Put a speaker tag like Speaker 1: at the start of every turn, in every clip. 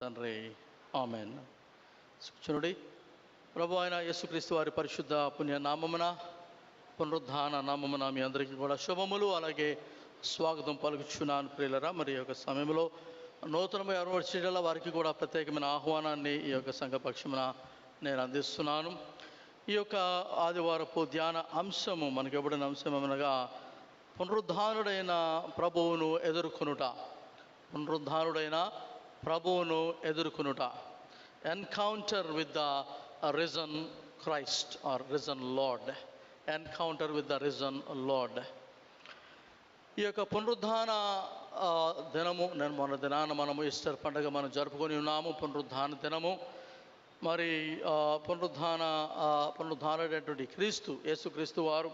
Speaker 1: తండ్రి, ఆమెన్. చూడండి, ప్రభు అయిన యేసుక్రీస్తు వారి పరిశుద్ధ పుణ్య నామమున, పునరుద్ధాన నామమున మీ అందరికీ కూడా శుభములు, అలాగే స్వాగతం పలుకుచున్నాను ప్రియులరా. మరి ఈ యొక్క సమయంలో నూతనమైన యూనివర్సిటీల వారికి కూడా ప్రత్యేకమైన ఆహ్వానాన్ని ఈ యొక్క సంఘపక్షమున నేను అందిస్తున్నాను. ఈ యొక్క ఆదివారపు ధ్యాన అంశము మనకి ఇవ్వబడిన అంశం ఏమనగా పునరుద్ధానుడైన ప్రభువును ఎదుర్కొనుట. పునరుద్ధానుడైన ప్రభువును ఎదుర్కొనుట. Encounter with the risen Christ or risen lord. Encounter with the risen lord. ఈ యొక్క పునరుద్ధాన దినము, మొన్న దినాన మనము ఈస్టర్ పండుగ మనం జరుపుకొని ఉన్నాము. పునరుద్ధాన దినము. మరి పునరుద్ధానుడైనటువంటి క్రీస్తు, యేసుక్రీస్తు వారు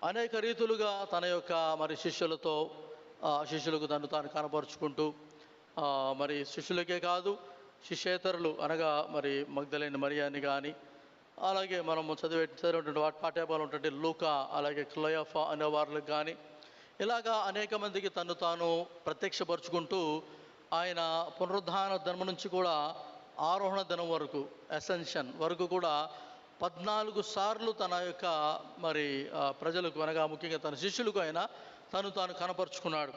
Speaker 1: అనేక రీతులుగా తన యొక్క మరి శిష్యులకు తాను కనపరుచుకుంటూ, మరి శిష్యులకే కాదు శిష్యేతరులు అనగా మరి మగ్దలేని మరియాని కానీ, అలాగే మనము చదివేటువంటి పాఠ్యభాగంలో ఉన్నటువంటి లూకా, అలాగే క్లోయఫా అనే వారికి కానీ, ఇలాగా అనేక మందికి తాను ప్రత్యక్షపరుచుకుంటూ ఆయన పునరుద్ధాన దినం నుంచి కూడా ఆరోహణ దినం వరకు, అసెన్షన్ వరకు కూడా 14 సార్లు తన యొక్క మరి ప్రజలకు అనగా ముఖ్యంగా తన శిష్యులకు తాను కనపరుచుకున్నాడు.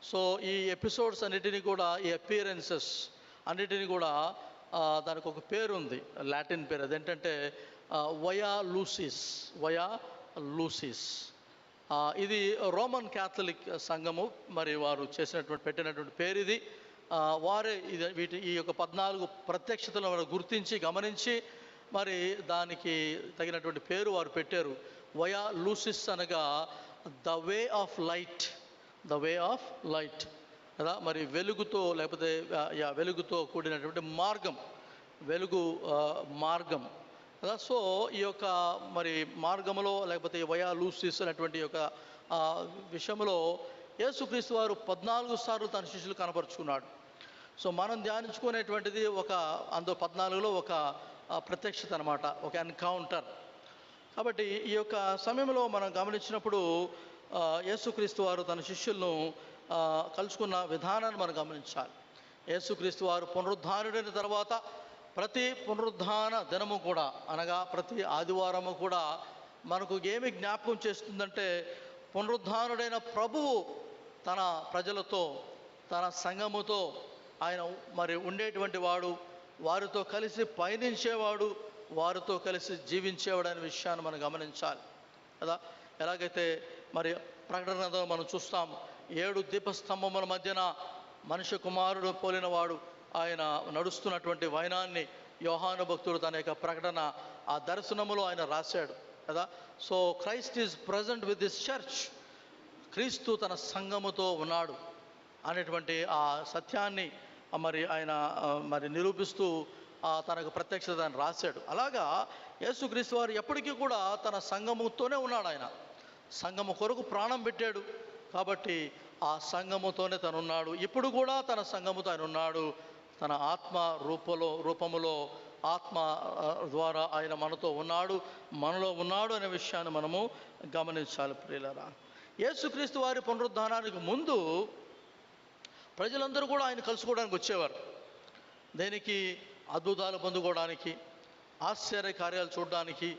Speaker 1: సో ఈ ఎపిసోడ్స్ అన్నిటినీ కూడా, ఈ అపియరెన్సెస్ అన్నిటినీ కూడా దానికి ఒక పేరు ఉంది, లాటిన్ పేరు. అదేంటంటే వయా లూసిస్. ఇది రోమన్ క్యాథలిక్ సంఘము మరి వారు పెట్టినటువంటి పేరు ఇది. వారే ఈ యొక్క 14 ప్రత్యక్షతలను వారు గుర్తించి గమనించి మరి దానికి తగినటువంటి పేరు వారు పెట్టారు. వయా లూసిస్ అనగా ద వే ఆఫ్ లైట్ కదా, మరి వెలుగుతో, లేకపోతే వెలుగుతో కూడినటువంటి మార్గం, మార్గం కదా. సో ఈ యొక్క మరి మార్గంలో, లేకపోతే వయా లూసిస్ అనేటువంటి యొక్క విషయంలో యేసుక్రీస్తు వారు 14 సార్లు తన శిష్యులు కనపరుచుకున్నాడు. సో మనం ధ్యానించుకునేటువంటిది అందులో 14లో ఒక ప్రత్యక్షత అనమాట, ఒక ఎన్కౌంటర్. కాబట్టి ఈ యొక్క సమయంలో మనం గమనించినప్పుడు యేసుక్రీస్తు వారు తన శిష్యులను కలుసుకున్న విధానాన్ని మనం గమనించాలి. యేసుక్రీస్తు వారు పునరుద్ధానుడైన తర్వాత ప్రతి పునరుద్ధాన దినము కూడా, అనగా ప్రతి ఆదివారము కూడా మనకు ఏమి జ్ఞాపకం చేస్తుందంటే, పునరుద్ధానుడైన ప్రభువు తన ప్రజలతో, తన సంఘముతో ఆయన మరి ఉండేటువంటి వాడు, వారితో కలిసి పయనించేవాడు, వారితో కలిసి జీవించేవాడు అనే విషయాన్ని మనం గమనించాలి కదా. ఎలాగైతే మరి ప్రకటనలో మనం చూస్తాం, 7 దీపస్తంభముల మధ్యన మనుష్య కుమారుడు పోలిన వాడు ఆయన నడుస్తున్నటువంటి వైనాన్ని యోహాను భక్తుడు తన యొక్క ప్రకటన ఆ దర్శనములో ఆయన రాశాడు కదా. So Christ is present with this church. క్రీస్తు తన సంఘముతో ఉన్నాడు అనేటువంటి ఆ సత్యాన్ని మరి ఆయన మరి నిరూపిస్తూ తనకు ప్రత్యక్షతను రాశాడు. అలాగా యేసుక్రీస్తు వారు ఎప్పటికీ కూడా తన సంఘముతోనే ఉన్నాడు. ఆయన సంఘము కొరకు ప్రాణం పెట్టాడు కాబట్టి ఆ సంఘముతోనే తను ఉన్నాడు. ఇప్పుడు కూడా తన సంఘముతో ఆయన ఉన్నాడు. తన ఆత్మ రూపములో ఆత్మ ద్వారా ఆయన మనతో ఉన్నాడు, మనలో ఉన్నాడు అనే విషయాన్ని మనము గమనించాలి ప్రియులారా. యేసుక్రీస్తు వారి పునరుద్ధానానికి ముందు ప్రజలందరూ కూడా ఆయన కలుసుకోవడానికి వచ్చేవారు. దేనికి? అద్భుతాలు పొందుకోవడానికి, ఆశ్చర్య కార్యాలు చూడడానికి,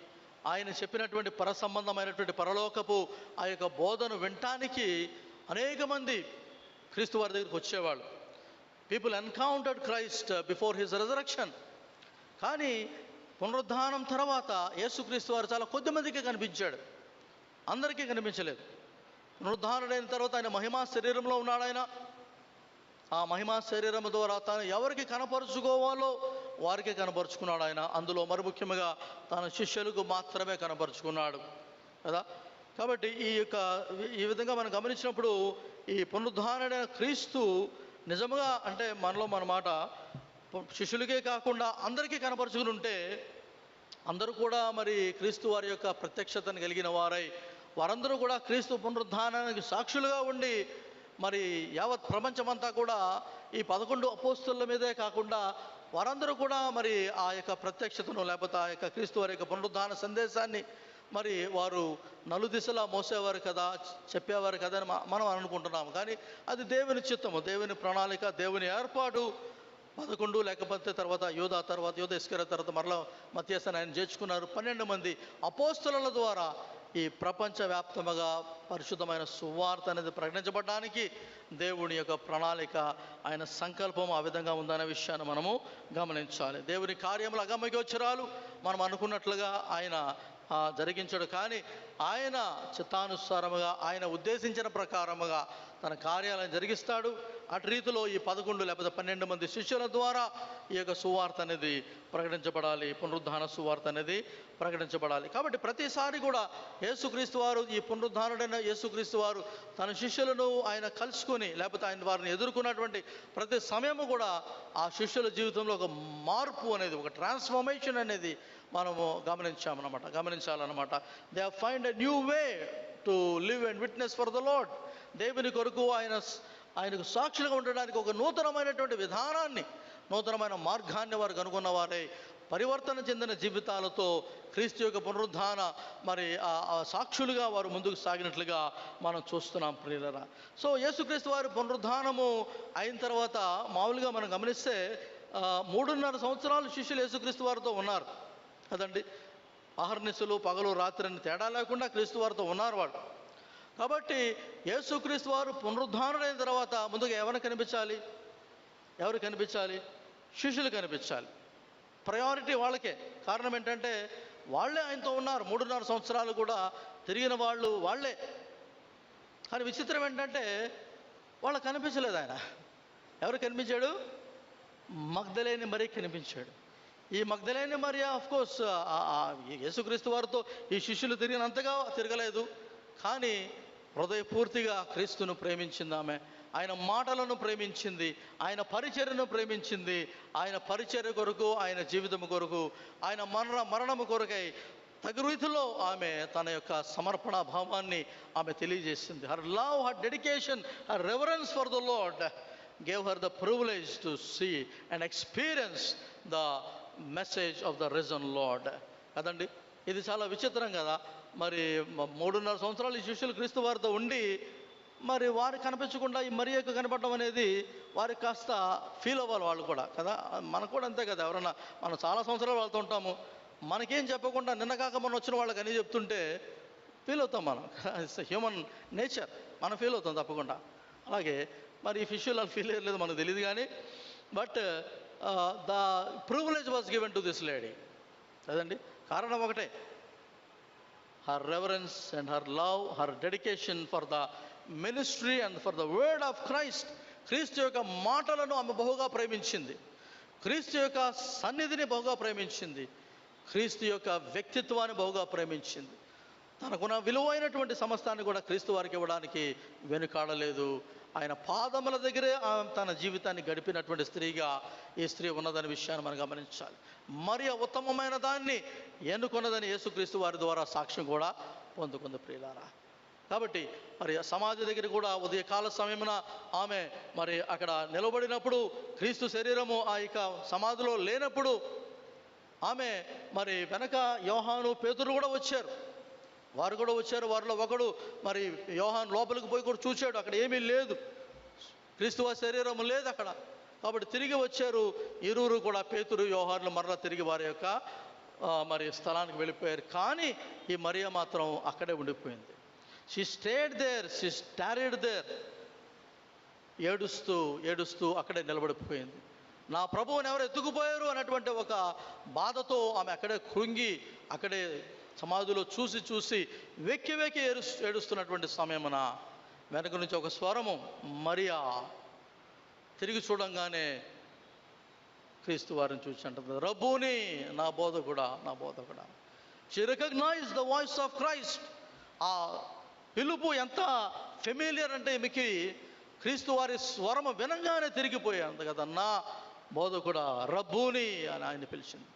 Speaker 1: ఆయన చెప్పినటువంటి పరసంబంధమైనటువంటి పరలోకపు ఆ యొక్క బోధను వినటానికి అనేక మంది క్రీస్తు వారి దగ్గరికి వచ్చేవాళ్ళు. People encountered Christ before his resurrection. కానీ పునరుద్ధానం తర్వాత యేసుక్రీస్తు వారు చాలా కొద్ది మందికే కనిపించాడు, అందరికీ కనిపించలేదు. పునరుద్ధానుడైన తర్వాత ఆయన మహిమా శరీరంలో ఉన్నాడు. ఆయన ఆ మహిమా శరీరం ద్వారా తాను ఎవరికి కనపరుచుకోవాలో వారికే కనపరుచుకున్నాడు ఆయన. అందులో మరి ముఖ్యంగా తన శిష్యులకు మాత్రమే కనపరుచుకున్నాడు కదా. కాబట్టి ఈ విధంగా మనం గమనించినప్పుడు ఈ పునరుద్ధానుడైన క్రీస్తు నిజముగా అంటే మనలో మన మాట శిష్యులకే కాకుండా అందరికీ కనపరుచుకుని ఉంటే, అందరూ కూడా మరి క్రీస్తు వారి యొక్క ప్రత్యక్షతను కలిగిన వారై వారందరూ కూడా క్రీస్తు పునరుద్ధానానికి సాక్షులుగా ఉండి మరి యావత్ ప్రపంచమంతా కూడా ఈ 11 అపోస్తలుల మీదే కాకుండా వారందరూ కూడా మరి ఆ యొక్క ప్రత్యక్షతను, లేకపోతే ఆ యొక్క క్రీస్తు వారి యొక్క పునరుద్ధాన సందేశాన్ని మరి వారు నలుదిశలా మోసేవారు కదా, చెప్పేవారు కదా అని మనం అనుకుంటున్నాము. కానీ అది దేవుని చిత్తము, దేవుని ప్రణాళిక, దేవుని ఏర్పాటు. 11 లేకపోతే తర్వాత యోధ ఇస్కరియోతు తర్వాత మరలా మత్తయి ఆయన చేర్చుకున్నారు. 12 మంది అపోస్తలుల ద్వారా ఈ ప్రపంచవ్యాప్తముగా పరిశుద్ధమైన సువార్త అనేది ప్రకటించబడడానికి దేవుని యొక్క ప్రణాళిక, ఆయన సంకల్పం ఆ విధంగా ఉందనే విషయాన్ని మనము గమనించాలి. దేవుని కార్యములు అగమ్యగోచరాలు మనం అనుకున్నట్లుగా ఆయన జరిగించడు, కానీ ఆయన చిత్తానుసారముగా ఆయన ఉద్దేశించిన ప్రకారముగా తన కార్యాలను జరిగిస్తాడు. అటు రీతిలో ఈ 11 లేకపోతే 12 మంది శిష్యుల ద్వారా ఈ యొక్క సువార్త అనేది ప్రకటించబడాలి, పునరుద్ధాన సువార్త అనేది ప్రకటించబడాలి. కాబట్టి ప్రతిసారి కూడా యేసుక్రీస్తు వారు, ఈ పునరుద్ధానుడైన యేసుక్రీస్తు వారు తన శిష్యులను ఆయన కలుసుకొని లేకపోతే ఆయన వారిని ఎదుర్కొన్నటువంటి ప్రతి సమయము కూడా ఆ శిష్యుల జీవితంలో ఒక మార్పు అనేది, ఒక ట్రాన్స్ఫర్మేషన్ అనేది మనము గమనించాలన్నమాట. They have find a new way to live and witness for the lord. దేవుని కొరకు ఆయనకు సాక్షులుగా ఉండడానికి ఒక నూతనమైనటువంటి విధానాన్ని, నూతనమైన మార్గాన్ని వారు కనుగొన్న వారే పరివర్తన చెందిన జీవితాలతో క్రీస్తు యొక్క పునరుద్ధాన మరి సాక్షులుగా వారు ముందుకు సాగినట్లుగా మనం చూస్తున్నాం ప్రియులరా. సో యేసుక్రీస్తు వారి పునరుద్ధానము అయిన తర్వాత మామూలుగా మనం గమనిస్తే 3.5 సంవత్సరాలు శిష్యులు యేసుక్రీస్తు వారితో ఉన్నారు కదండి. అహర్నిశలు పగలు రాత్రి అని తేడా లేకుండా క్రీస్తు వారితో ఉన్నారు వాళ్ళు. కాబట్టి యేసుక్రీస్తు వారు పునరుద్ధానుడైన తర్వాత ముందుగా ఎవరు కనిపించాలి? శిష్యులు కనిపించాలి. ప్రయారిటీ వాళ్ళకే. కారణం ఏంటంటే వాళ్ళే ఆయనతో ఉన్నారు 3.5 సంవత్సరాలు కూడా తిరిగిన వాళ్ళు వాళ్ళే. కానీ విచిత్రం ఏంటంటే వాళ్ళకి కనిపించలేదు ఆయన. ఎవరు కనిపించాడు? మగ్దలేని మరియ కనిపించాడు. ఈ మగ్దలేని మరియ ఆఫ్కోర్స్ యేసుక్రీస్తు వారితో ఈ శిష్యులు తిరిగినంతగా తిరగలేదు, కానీ హృదయపూర్తిగా క్రీస్తును ప్రేమించింది ఆమె. ఆయన మాటలను ప్రేమించింది, ఆయన పరిచర్యను ప్రేమించింది. ఆయన పరిచర్య కొరకు, ఆయన జీవితం కొరకు, ఆయన మరణము కొరకై తగు రీతిలో ఆమె తన యొక్క సమర్పణ భావాన్ని ఆమె తెలియజేసింది. Her love, her dedication, her reverence for the lord gave her the privilege to see and experience the message of the risen Lord. కదండి, ఇది చాలా విచిత్రం కదా. మరి 3.5 సంవత్సరాలు ఈ శిష్యులు క్రీస్తు వారితో ఉండి మరి వారికి కనిపించకుండా ఈ మరియకు కనపడడం అనేది వారికి కాస్త ఫీల్ అవ్వాలి వాళ్ళు కూడా కదా. మనకు కూడా అంతే కదా. ఎవరన్నా మనం చాలా సంవత్సరాలు వెళ్తూ ఉంటాము, మనకేం చెప్పకుండా నిన్న కాక మనం వచ్చిన వాళ్ళకి అన్నీ చెప్తుంటే ఫీల్ అవుతాం మనం. ఇట్స్ హ్యూమన్ నేచర్, మనం ఫీల్ అవుతాం తప్పకుండా. అలాగే మరి ఈ శిష్యులు వాళ్ళు ఫీల్ అయ్యలేదు మనకు తెలియదు, కానీ but the privilege was given to this lady కదండి. కారణం ఒకటే, her reverence and her love, her dedication for the ministry and for the word of Christ. క్రీస్తు యొక్క మాటలను ఆమె బహుగా ప్రేమించింది, క్రీస్తు యొక్క సన్నిధిని బహుగా ప్రేమించింది, క్రీస్తు యొక్క వ్యక్తిత్వాన్ని బహుగా ప్రేమించింది. తనకున్న విలువైనటువంటి సమస్తాన్ని కూడా క్రీస్తు వారికి ఇవ్వడానికి వెనుకాడలేదు. ఆయన పాదముల దగ్గరే తన జీవితాన్ని గడిపినటువంటి స్త్రీగా ఈ స్త్రీ ఉన్నదనే విషయాన్ని మనం గమనించాలి. మరి ఉత్తమమైన దాన్ని ఎన్నుకున్నదని యేసుక్రీస్తు వారి ద్వారా సాక్ష్యం కూడా పొందుకుంది ప్రియులారా. కాబట్టి మరి సమాధి దగ్గర కూడా ఉదయకాల సమయమున ఆమె మరి అక్కడ నిలబడినప్పుడు, క్రీస్తు శరీరము ఆ యొక్క సమాధిలో లేనప్పుడు ఆమె మరి వెనక యోహాను, పేతురు కూడా వచ్చారు. వారిలో ఒకడు మరి యోహాను లోపలికి పోయి కూడా చూశాడు, అక్కడ ఏమీ లేదు, క్రీస్తు శరీరం లేదు అక్కడ. కాబట్టి తిరిగి వచ్చారు ఇరువురు కూడా, పేతురు యోహానులు మరలా తిరిగి వారి యొక్క మరి స్థలానికి వెళ్ళిపోయారు. కానీ ఈ మరియ మాత్రం అక్కడే ఉండిపోయింది. She stayed there, she tarried there. ఏడుస్తూ అక్కడే నిలబడిపోయింది. నా ప్రభువుని ఎవరు ఎత్తుకుపోయారు అన్నటువంటి ఒక బాధతో ఆమె అక్కడే కృంగి అక్కడే సమాధిలో చూసి వెక్కి ఏడుస్తున్నటువంటి సమయమున వెనక నుంచి ఒక స్వరము, మరియా. తిరిగి చూడంగానే క్రీస్తు వారిని చూసి అంటుంది, రబ్బూని, నా బోధకుడా. She recognise the voice of Christ. ఆ పిలుపు ఎంత ఫెమిలియర్ అంటే ఈమెకి క్రీస్తు వారి స్వరము వినంగానే తిరిగిపోయాను కదా, నా బోధకుడా, రబ్బూని అని ఆయన పిలిచింది.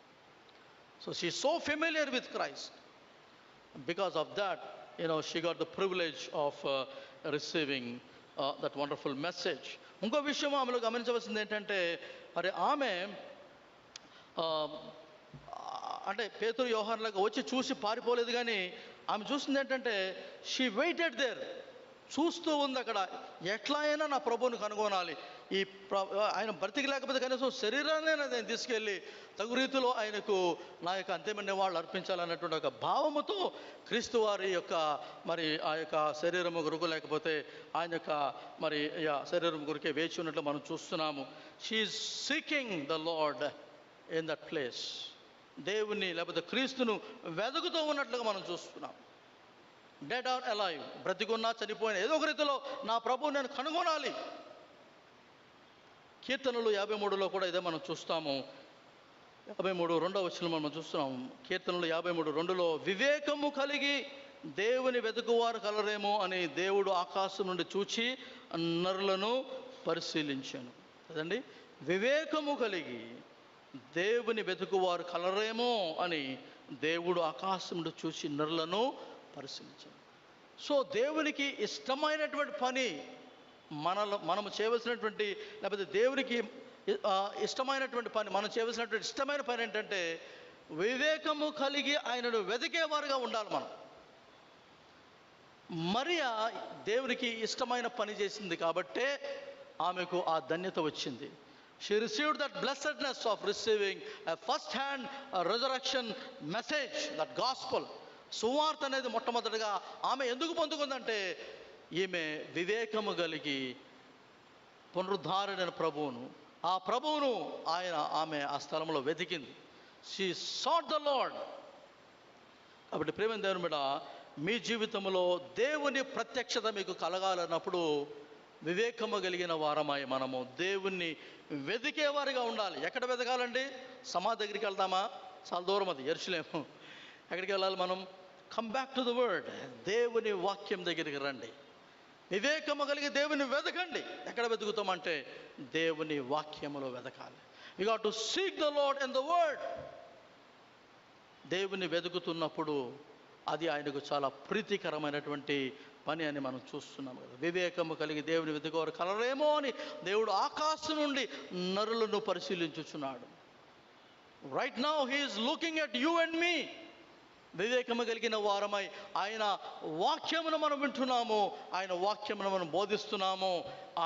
Speaker 1: So she so familiar with Christ. Because of that, she got the privilege of receiving that wonderful message. ఇంకో విషయం ఆమెలో గమనించవలసింది ఏంటంటే, మరి ఆమె అంటే పేతురు యోహానులకు వచ్చి చూసి పారిపోలేదు, కానీ ఆమె చూసింది ఏంటంటే షీ వెయిటెడ్ దేర్. చూస్తూ ఉంది అక్కడ, ఎట్లా అయినా నా ప్రభువుని కనుగొనాలి, ఈ ఆయన బ్రతికి లేకపోతే కనీసం శరీరాన్ని ఆయన తీసుకెళ్ళి తగు రీతిలో ఆయనకు నా యొక్క అంతిమ వాళ్ళు అర్పించాలన్నటువంటి ఒక భావముతో క్రీస్తు వారి యొక్క మరి ఆ యొక్క శరీరము కొరకు లేకపోతే ఆయన యొక్క మరి శరీరం కొరికే వేచి ఉన్నట్లు మనం చూస్తున్నాము. She is seeking the lord in that place. దేవుని లేకపోతే క్రీస్తును వెతుకుతూ ఉన్నట్లుగా మనం చూస్తున్నాం. డెడ్ ఆర్ అలైవ్, బ్రతికున్నా చనిపోయిన ఏదో ఒక రీతిలో నా ప్రభువు నేను కనుగొనాలి. కీర్తనలు 53లో కూడా ఇదే మనం చూస్తాము. 53:2 మనం చూస్తున్నాము. కీర్తనలు 53:2 వివేకము కలిగి దేవుని వెతుకువారు కలరేమో అని దేవుడు ఆకాశం నుండి చూచి నరులను పరిశీలించాను కదండి. వివేకము కలిగి దేవుని వెతుకువారు కలరేమో అని దేవుడు ఆకాశం నుండి చూసి నరులను పరిశీలించాను. సో దేవునికి ఇష్టమైనటువంటి పని మనము చేయవలసినటువంటి లేకపోతే దేవునికి ఇష్టమైనటువంటి పని మనం చేయవలసినటువంటి ఇష్టమైన పని ఏంటంటే వివేకము కలిగి ఆయనను వెతికేవారుగా ఉండాలి మనం. మరియా దేవునికి ఇష్టమైన పని చేసింది కాబట్టే ఆమెకు ఆ ధన్యత వచ్చింది. She received that blessedness of receiving a first-hand resurrection message, that gospel. సువార్త అనేది మొట్టమొదటిగా ఆమె ఎందుకు పొందుకుందంటే ఈమె వివేకము కలిగి పునరుద్ధారుడైన ప్రభువును ఆ ప్రభువును ఆమె ఆ స్థలంలో వెతికింది. She sought the Lord. కాబట్టి ప్రేమ దేవుని బిడ్డ, మీ జీవితంలో దేవుని ప్రత్యక్షత మీకు కలగాలన్నప్పుడు వివేకము కలిగిన వారమై మనము దేవుణ్ణి వెతికేవారిగా ఉండాలి. ఎక్కడ వెతకాలండి? సమాధి దగ్గరికి వెళ్దామా? చాలా దూరం, అది యెరూషలేము. ఎక్కడికి వెళ్ళాలి మనం? Come back to the word. దేవుని వాక్యం దగ్గరికి రండి. వివేకము కలిగి దేవుని వెతకండి. ఎక్కడ వెతుకుతామంటే దేవుని వాక్యములో వెతకాలి. You got to seek the lord in the word. దేవుని వెతుకుతున్నప్పుడు అది ఆయనకు చాలా ప్రీతికరమైనటువంటి పని అని మనం చూస్తున్నాం కదా. వివేకము కలిగి దేవుని వెతుకోవారు కలరేమో అని దేవుడు ఆకాశం నుండి నరులను పరిశీలించుచున్నాడు. Right now he is looking at you and me. వివేకము కలిగిన వారమై ఆయన వాక్యమును మనం వింటున్నాము, ఆయన వాక్యమును మనం బోధిస్తున్నాము,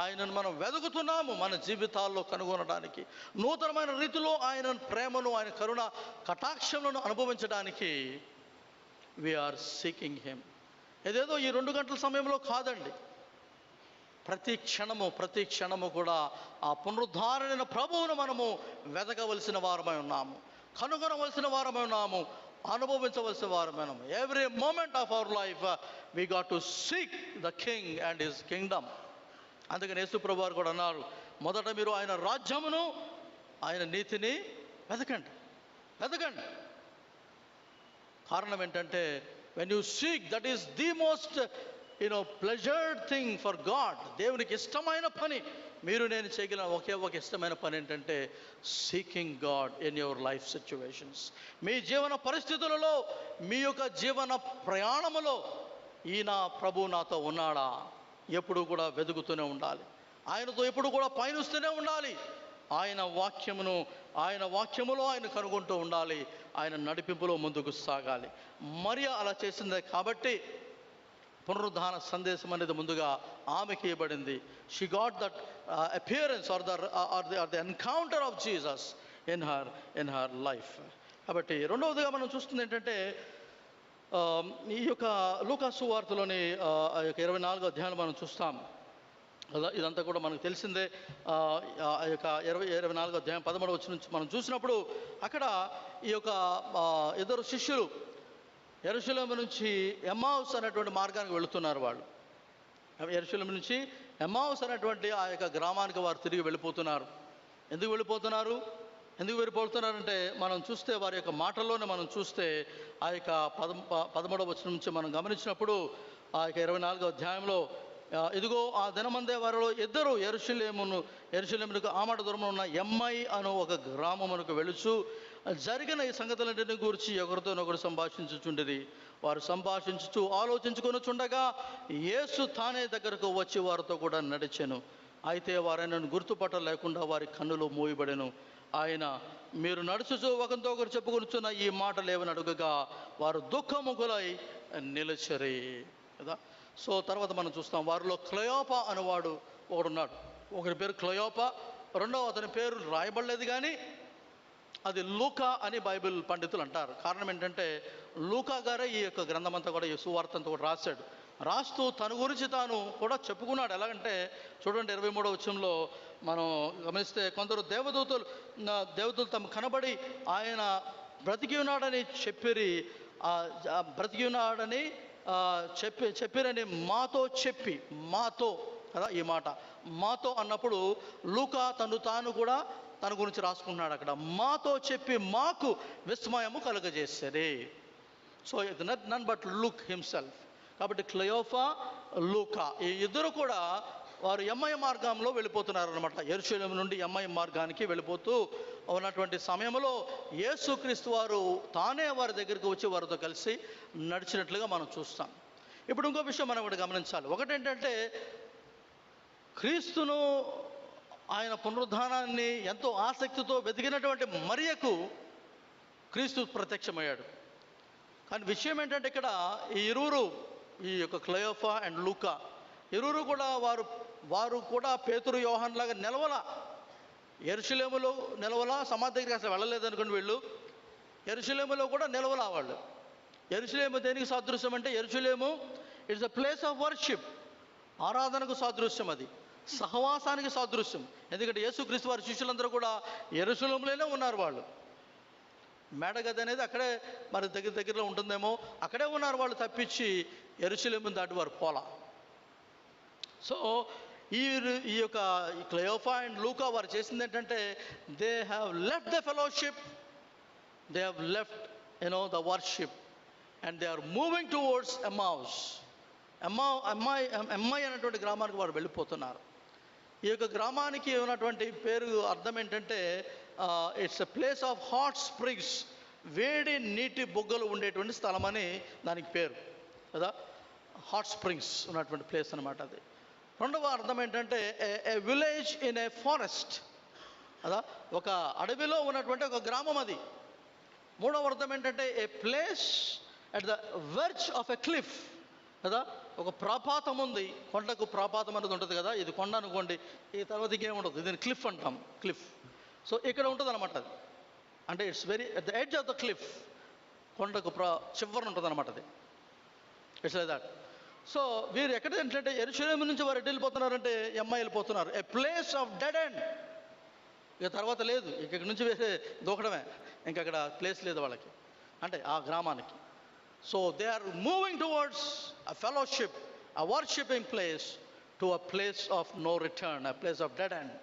Speaker 1: ఆయనను మనం వెతుకుతున్నాము మన జీవితాల్లో కనుగొనడానికి, నూతనమైన రీతిలో ఆయన ప్రేమను ఆయన కరుణ కటాక్షములను అనుభవించడానికి వీఆర్ సీకింగ్ హిమ్. ఏదేదో ఈ 2 గంటల సమయంలో కాదండి, ప్రతి క్షణము కూడా ఆ పునరుద్ధారుడైన ప్రభువును మనము వెతకవలసిన వారమై ఉన్నాము, కనుగొనవలసిన వారమై ఉన్నాము, అనుభవించవలసిన వారమై ఉన్నాము. Every moment of our life we got to seek the king and his kingdom. అందుకని యేసు ప్రభువు వారు కూడా అన్నారు, మొదట మీరు ఆయన రాజ్యమును ఆయన నీతిని వెతకండి. కారణం ఏంటంటే when you seek, that is the most pleasured thing for God. దేవునికి ఇష్టమైన పని, మీరు నేను చేయగలిగిన ఒకే ఒక ఇష్టమైన పని ఏంటంటే seeking God in your life situations. మీ జీవన పరిస్థితులలో, మీ యొక్క జీవన ప్రయాణములో ఈయన ప్రభు నాతో ఉన్నాడా ఎప్పుడు కూడా వెతుకుతూనే ఉండాలి. ఆయనతో ఎప్పుడు కూడా పయనిస్తూనే ఉండాలి. ఆయన వాక్యములో ఆయన కనుగొంటూ ఉండాలి. ఆయన నడిపింపులో ముందుకు సాగాలి. మరియా అలా చేసిందే కాబట్టి పునరుద్ధాన సందేశం అనేది ముందుగా ఆమెకి ఇవ్వబడింది. She got that appearance or the encounter of Jesus in her life. కాబట్టి రెండవదిగా మనం చూస్తుంది ఏంటంటే ఈ యొక్క లూకా సువార్తలోని 24వ అధ్యాయం మనం చూస్తాం. ఇదంతా కూడా మనకు తెలిసిందే. ఆ యొక్క 24వ అధ్యాయం 13వ వచనం నుంచి మనం చూసినప్పుడు అక్కడ ఈ యొక్క 2 శిష్యులు యెరూషలేము నుంచి ఎమ్మావుస్ అనేటువంటి మార్గానికి వెళుతున్నారు. వాళ్ళు యెరూషలేము నుంచి ఎమ్మావుస్ అనేటువంటి ఆ యొక్క గ్రామానికి వారు తిరిగి వెళ్ళిపోతున్నారు. ఎందుకు వెళ్ళిపోతున్నారంటే మనం చూస్తే వారి యొక్క మాటల్లోనే మనం చూస్తే ఆ యొక్క 13వ వచనం నుంచి మనం గమనించినప్పుడు ఆ యొక్క 24వ అధ్యాయంలో, ఇదిగో ఆ దినమందే వారిలో 2 యెరూషలేమునకు ఆమడ దూరంలో ఉన్న ఎమ్మై అను ఒక గ్రామమునకు వెళుచు జరిగిన ఈ సంగతులన్నింటిని గురించి ఒకరితోనొకరు సంభాషించుచుండిరి. వారు సంభాషించుచు ఆలోచించుకొనుచుండగా యేసు తానే దగ్గరకు వచ్చి వారితో కూడా నడిచెను. అయితే వారైనను గుర్తుపట్టలేకుండా వారి కన్నులు మూయబడెను. ఆయన, మీరు నడుచుచు ఒకరితో ఒకరు చెప్పుకొనుచున్న ఈ మాటలు ఏమని అడుగగా వారు దుఃఖముఖులై నిలిచెరి కదా. సో తర్వాత మనం చూస్తాం, వారిలో క్లయోపా అనేవాడు ఒకడున్నాడు. ఒకరి పేరు క్లయోపా, రెండవ అతని పేరు రాయబడలేదు, కానీ అది లూకా అని బైబిల్ పండితులు అంటారు. కారణం ఏంటంటే లూకా గారే ఈ యొక్క గ్రంథం అంతా కూడా, ఈ సువార్త అంతా కూడా రాశాడు. రాస్తూ తన గురించి తాను కూడా చెప్పుకున్నాడు. ఎలాగంటే చూడండి 23వ వచనంలో మనం గమనిస్తే, కొందరు దేవదూతలు తమ కనబడి ఆయన బ్రతికి ఉన్నాడని బ్రతికి ఉన్నాడని చెప్పిరని మాతో కదా ఈ మాట మాతో అన్నప్పుడు లూకా తాను కూడా తన గురించి రాసుకుంటున్నాడు అక్కడ. మాతో చెప్పి మాకు విస్మయము కలుగజేసేది. So it none but Luke himself. కాబట్టి క్లయోఫా, లూకా ఈ ఇద్దరు కూడా వారు ఎమ్మయి మార్గంలో వెళ్ళిపోతున్నారు అనమాట. యెరూషలేము నుండి ఎమ్మయి మార్గానికి వెళ్ళిపోతూ ఉన్నటువంటి సమయంలో యేసుక్రీస్తు వారు తానే వారి దగ్గరికి వచ్చి వారితో కలిసి నడిచినట్లుగా మనం చూస్తాం. ఇప్పుడు ఇంకో విషయం మనం కూడా గమనించాలి. ఒకటేంటంటే, క్రీస్తును ఆయన పునరుద్ధానాన్ని ఎంతో ఆసక్తితో వెతికినటువంటి మరియకు క్రీస్తు ప్రత్యక్షమయ్యాడు. కానీ విషయం ఏంటంటే, ఇక్కడ ఈ ఇరువురు, ఈ యొక్క క్లయోఫా అండ్ లూకా ఇరువురు కూడా వారు కూడా పేతురు యోహాన్ లాగా యెరూషలేములో నిలవలా, సమాధి దగ్గరికి అసలు వెళ్ళలేదు అనుకోండి. వీళ్ళు యెరూషలేములో కూడా నిలవలా. వాళ్ళు యెరూషలేము దేనికి సాదృశ్యం అంటే, యెరూషలేము it's a place of worship, ఆరాధనకు సాదృశ్యం, అది సహవాసానికి సాదృశ్యం. ఎందుకంటే యేసుక్రీస్తు వారి శిష్యులందరూ కూడా యెరూషలేములోనే ఉన్నారు. వాళ్ళు మేడగది అనేది అక్కడే మరి దగ్గరలో ఉంటుందేమో, అక్కడే ఉన్నారు వాళ్ళు, తప్పించి యెరూషలేమును దాటి వారు పోలా. సో ఈ యొక్క క్లయోఫా అండ్ లూకా వారు చేసింది ఏంటంటే, they have left the fellowship, they have left the worship, and they are moving towards Emmaus. ఎమ్మై అనేటువంటి గ్రామానికి వారు వెళ్ళిపోతున్నారు. ఈ యొక్క గ్రామానికి ఉన్నటువంటి పేరు అర్థం ఏంటంటే, it's a place of hot springs, వేడి నీటి బొగ్గలు ఉండేటువంటి స్థలం అని దానికి పేరు కదా. హాట్ స్ప్రింగ్స్ ఉన్నటువంటి ప్లేస్ అనమాట అది. రెండవ అర్థం ఏంటంటే, ఏ విలేజ్ ఇన్ ఏ ఫారెస్ట్ కదా, ఒక అడవిలో ఉన్నటువంటి ఒక గ్రామం అది. మూడవ అర్థం ఏంటంటే, a place at the verge of a cliff కదా. ఒక ప్రాపాతం ఉంది, కొండకు ప్రాపాతం అనేది ఉంటుంది కదా. ఇది కొండ అనుకోండి, ఈ తర్వాత ఇంకేముండదు, దీన్ని క్లిఫ్ అంటాం, క్లిఫ్. సో ఇక్కడ ఉంటుంది అనమాట అది. అంటే it's very at the edge of the cliff, కొండకు చివరన ఉంటుంది అనమాట అది. It's like that. సో వీరు ఎక్కడ ఏంటంటే, యెరూషలేము నుంచి వారు ఎటు వెళ్ళిపోతున్నారంటే ఎమ్మై వెళ్ళిపోతున్నారు. ఏ ప్లేస్ ఆఫ్ డెడ్ ఎండ్. ఇక తర్వాత లేదు, ఇక్కడి నుంచి వేరే దూకడమే, ఇంకా అక్కడ ప్లేస్ లేదు వాళ్ళకి, అంటే ఆ గ్రామానికి. So they are moving towards a fellowship, a worshipping place, to a place of no return, a place of dead end.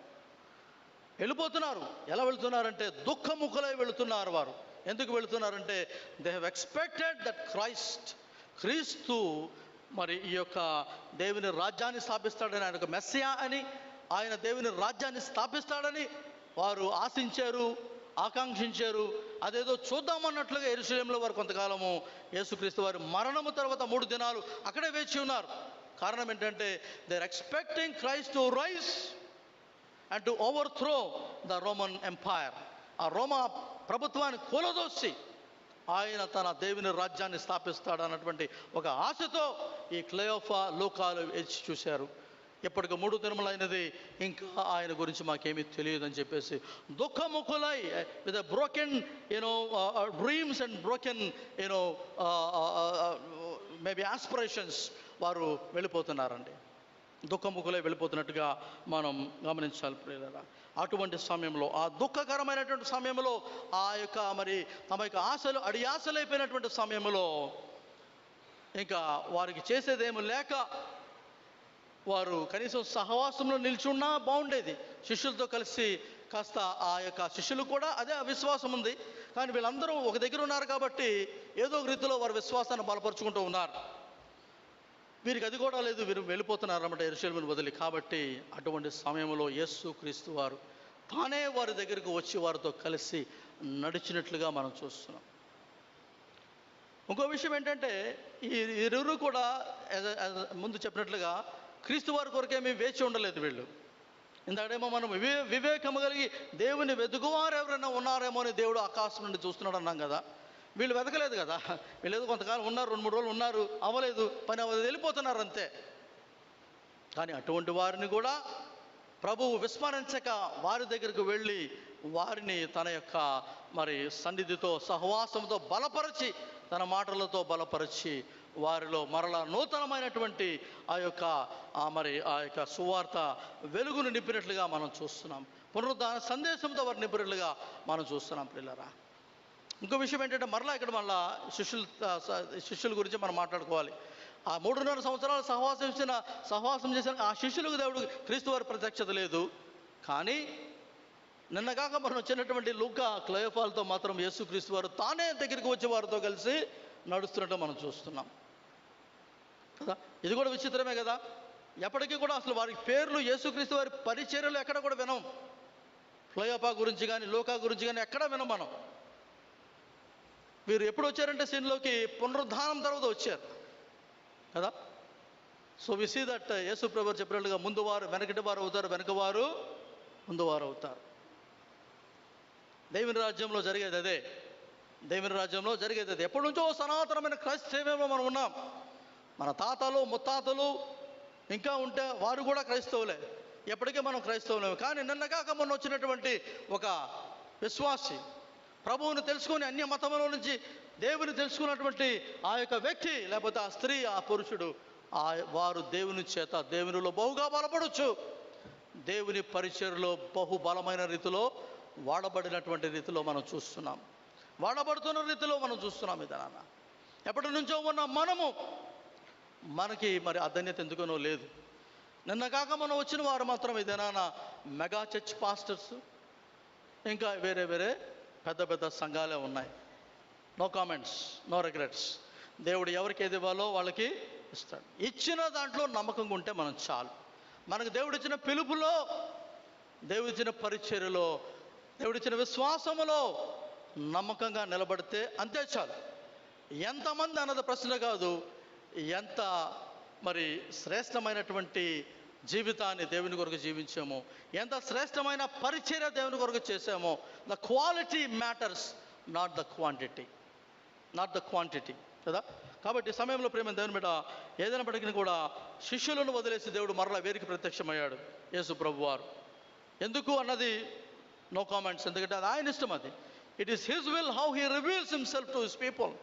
Speaker 1: వెళ్ళిపోతున్నారు. ఎలా వెళుతున్నారంటే, దుఃఖముఖులై వెళుతున్నారు వారు. ఎందుకు వెళుతున్నారంటే, దే హ్యావ్ ఎక్స్పెక్టెడ్ దట్ క్రీస్తు మరి ఈ యొక్క దేవుని రాజ్యాన్ని స్థాపిస్తాడని, ఆయన ఒక మెస్సియా అని, ఆయన దేవుని రాజ్యాన్ని స్థాపిస్తాడని వారు ఆశించారు, ఆకాంక్షించారు. అదేదో చూద్దామన్నట్లుగా యెరూషలేములో వారు కొంతకాలము యేసుక్రీస్తు వారి మరణము తర్వాత 3 దినాలు అక్కడే వేచి ఉన్నారు. కారణం ఏంటంటే, they are expecting Christ to rise and to overthrow the Roman empire. ఆ రోమా ప్రభుత్వాన్ని కూలదోసి ఆయన తన దేవుని రాజ్యాన్ని స్థాపిస్తాడు అన్నటువంటి ఒక ఆశతో ఈ క్లయోఫా, లూకాలు వేచి చూశారు. ఇప్పటికి 3 దినములైనది, ఇంకా ఆయన గురించి మాకేమీ తెలియదు అని చెప్పేసి దుఃఖముఖులై, with broken dreams and broken maybe aspirations వారు వెళ్ళిపోతున్నారండి. దుఃఖముఖులై వెళ్ళిపోతున్నట్టుగా మనం గమనించాలి ప్రియులారా. అటువంటి సమయంలో, ఆ దుఃఖకరమైనటువంటి సమయంలో, ఆ యొక్క మరి తమ యొక్క ఆశలు అడియాసలైపోయినటువంటి సమయంలో, ఇంకా వారికి చేసేదేమీ లేక వారు కనీసం సహవాసంలో నిల్చున్నా బాగుండేది. శిష్యులతో కలిసి కాస్త ఆ యొక్క శిష్యులు కూడా అదే అవిశ్వాసం ఉంది, కానీ వీళ్ళందరూ ఒక దగ్గర ఉన్నారు కాబట్టి ఏదో ఒక రీతిలో వారి విశ్వాసాన్ని బలపరుచుకుంటూ ఉన్నారు. వీరికి అది కూడా లేదు, వీరు వెళ్ళిపోతున్నారు అన్నమాట యెరూషలేమును వదిలి. కాబట్టి అటువంటి సమయంలో యేసుక్రీస్తు వారు తానే వారి దగ్గరకు వచ్చి వారితో కలిసి నడిచినట్లుగా మనం చూస్తున్నాం. ఇంకో విషయం ఏంటంటే, ఈ ఇరువురు కూడా ముందు చెప్పినట్లుగా క్రీస్తు వారి కొరకేమీ వేచి ఉండలేదు వీళ్ళు. ఇందాడేమో మనం వివేకము కలిగి దేవుని వెతుకువారు ఎవరైనా ఉన్నారేమో అని దేవుడు ఆకాశం నుండి చూస్తున్నాడు అన్నాం కదా. వీళ్ళు వెతకలేదు కదా. వీళ్ళు ఏదో కొంతకాలం ఉన్నారు, 2-3 రోజులు ఉన్నారు, అవ్వలేదు, పని అవ్వలేదు, వెళ్ళిపోతున్నారు అంతే. కానీ అటువంటి వారిని కూడా ప్రభువు విస్మరించక వారి దగ్గరకు వెళ్ళి వారిని తన యొక్క మరి సన్నిధితో సహవాసంతో బలపరిచి, తన మాటలతో బలపరిచి వారిలో మరలా నూతనమైనటువంటి ఆ యొక్క సువార్త వెలుగును నింపినట్లుగా మనం చూస్తున్నాం. పునరుద్ధాన సందేశంతో వారు నింపినట్లుగా మనం చూస్తున్నాం పిల్లరా. ఇంకో విషయం ఏంటంటే, మరలా ఇక్కడ మళ్ళా శిష్యుల గురించి మనం మాట్లాడుకోవాలి. ఆ 3.5 సంవత్సరాలు సహవాసం చేసిన ఆ శిష్యులకు దేవుడు క్రీస్తు వారి ప్రత్యక్షత లేదు. కానీ నిన్నగాక మనం వచ్చినటువంటి లూకా క్లయోఫాలతో మాత్రం యేసుక్రీస్తు వారు తానే దగ్గరికి వచ్చి వారితో కలిసి నడుస్తున్నట్టు మనం చూస్తున్నాం కదా. ఇది కూడా విచిత్రమే కదా. ఎప్పటికీ కూడా అసలు వారి పేర్లు, యేసుక్రీస్తు వారి పరిచర్యలు ఎక్కడ కూడా వినం. క్లయోపా గురించి కానీ లూకా గురించి కానీ ఎక్కడ వినం మనం. వీరు ఎప్పుడు వచ్చారంటే సీన్లోకి పునరుద్ధానం తర్వాత వచ్చారు కదా. సో వి సీ దట్ యేసు ప్రభువు చెప్పినట్లుగా ముందు వారు వెనకటి వారు అవుతారు, వెనక వారు ముందు వారు అవుతారు. దేవుని రాజ్యంలో జరిగేది అదే. దేవుని రాజ్యంలో జరిగేది అదే. ఎప్పటి నుంచో సనాతనమైన క్రైస్తవ్యంలో మనం ఉన్నాం. మన తాతలు ముత్తాతలు ఇంకా ఉంటే వారు కూడా క్రైస్తవులే. ఎప్పటికీ మనం క్రైస్తవులేము. కానీ నిన్నగాక మొన్న వచ్చినటువంటి ఒక విశ్వాసి, ప్రభువుని తెలుసుకొని అన్య మతంలో నుంచి దేవుని తెలుసుకున్నటువంటి ఆ యొక్క వ్యక్తి, లేకపోతే ఆ స్త్రీ, ఆ పురుషుడు, వారు దేవుని చేత దేవునిలో బహుగా బలపడవచ్చు. దేవుని పరిచర్యలో బహు బలమైన రీతిలో వాడబడినటువంటి రీతిలో మనం చూస్తున్నాం. వాడబడుతున్న రీతిలో మనం చూస్తున్నాం. ఇదనా ఎప్పటి నుంచో ఉన్న మనకి మరి అధన్యత ఎందుకనో లేదు. నిన్న కాక మనం వచ్చిన వారు మాత్రం ఇదేనా మెగా చర్చ్ పాస్టర్స్, ఇంకా వేరే వేరే పెద్ద పెద్ద సంఘాలే ఉన్నాయి. No comments, no regrets. దేవుడు ఎవరికి ఏది ఇవ్వాలో వాళ్ళకి ఇస్తాడు. ఇచ్చిన దాంట్లో నమ్మకంగా ఉంటే మనం చాలు. మనకు దేవుడిచ్చిన పిలుపులో, దేవుడిచ్చిన పరిచర్యలో, దేవుడిచ్చిన విశ్వాసములో నమ్మకంగా నిలబడితే అంతే చాలు. ఎంతమంది అన్నది ప్రశ్న కాదు, ఎంత మరి శ్రేష్టమైనటువంటి జీవితాన్ని దేవుని కొరకు జీవించామో, ఎంత శ్రేష్టమైన పరిచర్య దేవుని కొరకు చేసామో. The quality matters, not the quantity కదా. కాబట్టి సమయంలో ప్రేమ దేవుని బిడ్డ, ఏదైనప్పటికీ కూడా శిష్యులను వదిలేసి దేవుడు మరలా వేరికి ప్రత్యక్షమయ్యాడు యేసు ప్రభు వారు. ఎందుకు అన్నది నో కామెంట్స్. ఎందుకంటే అది ఆయన ఇష్టం. అది it is his will how he reveals himself to his people.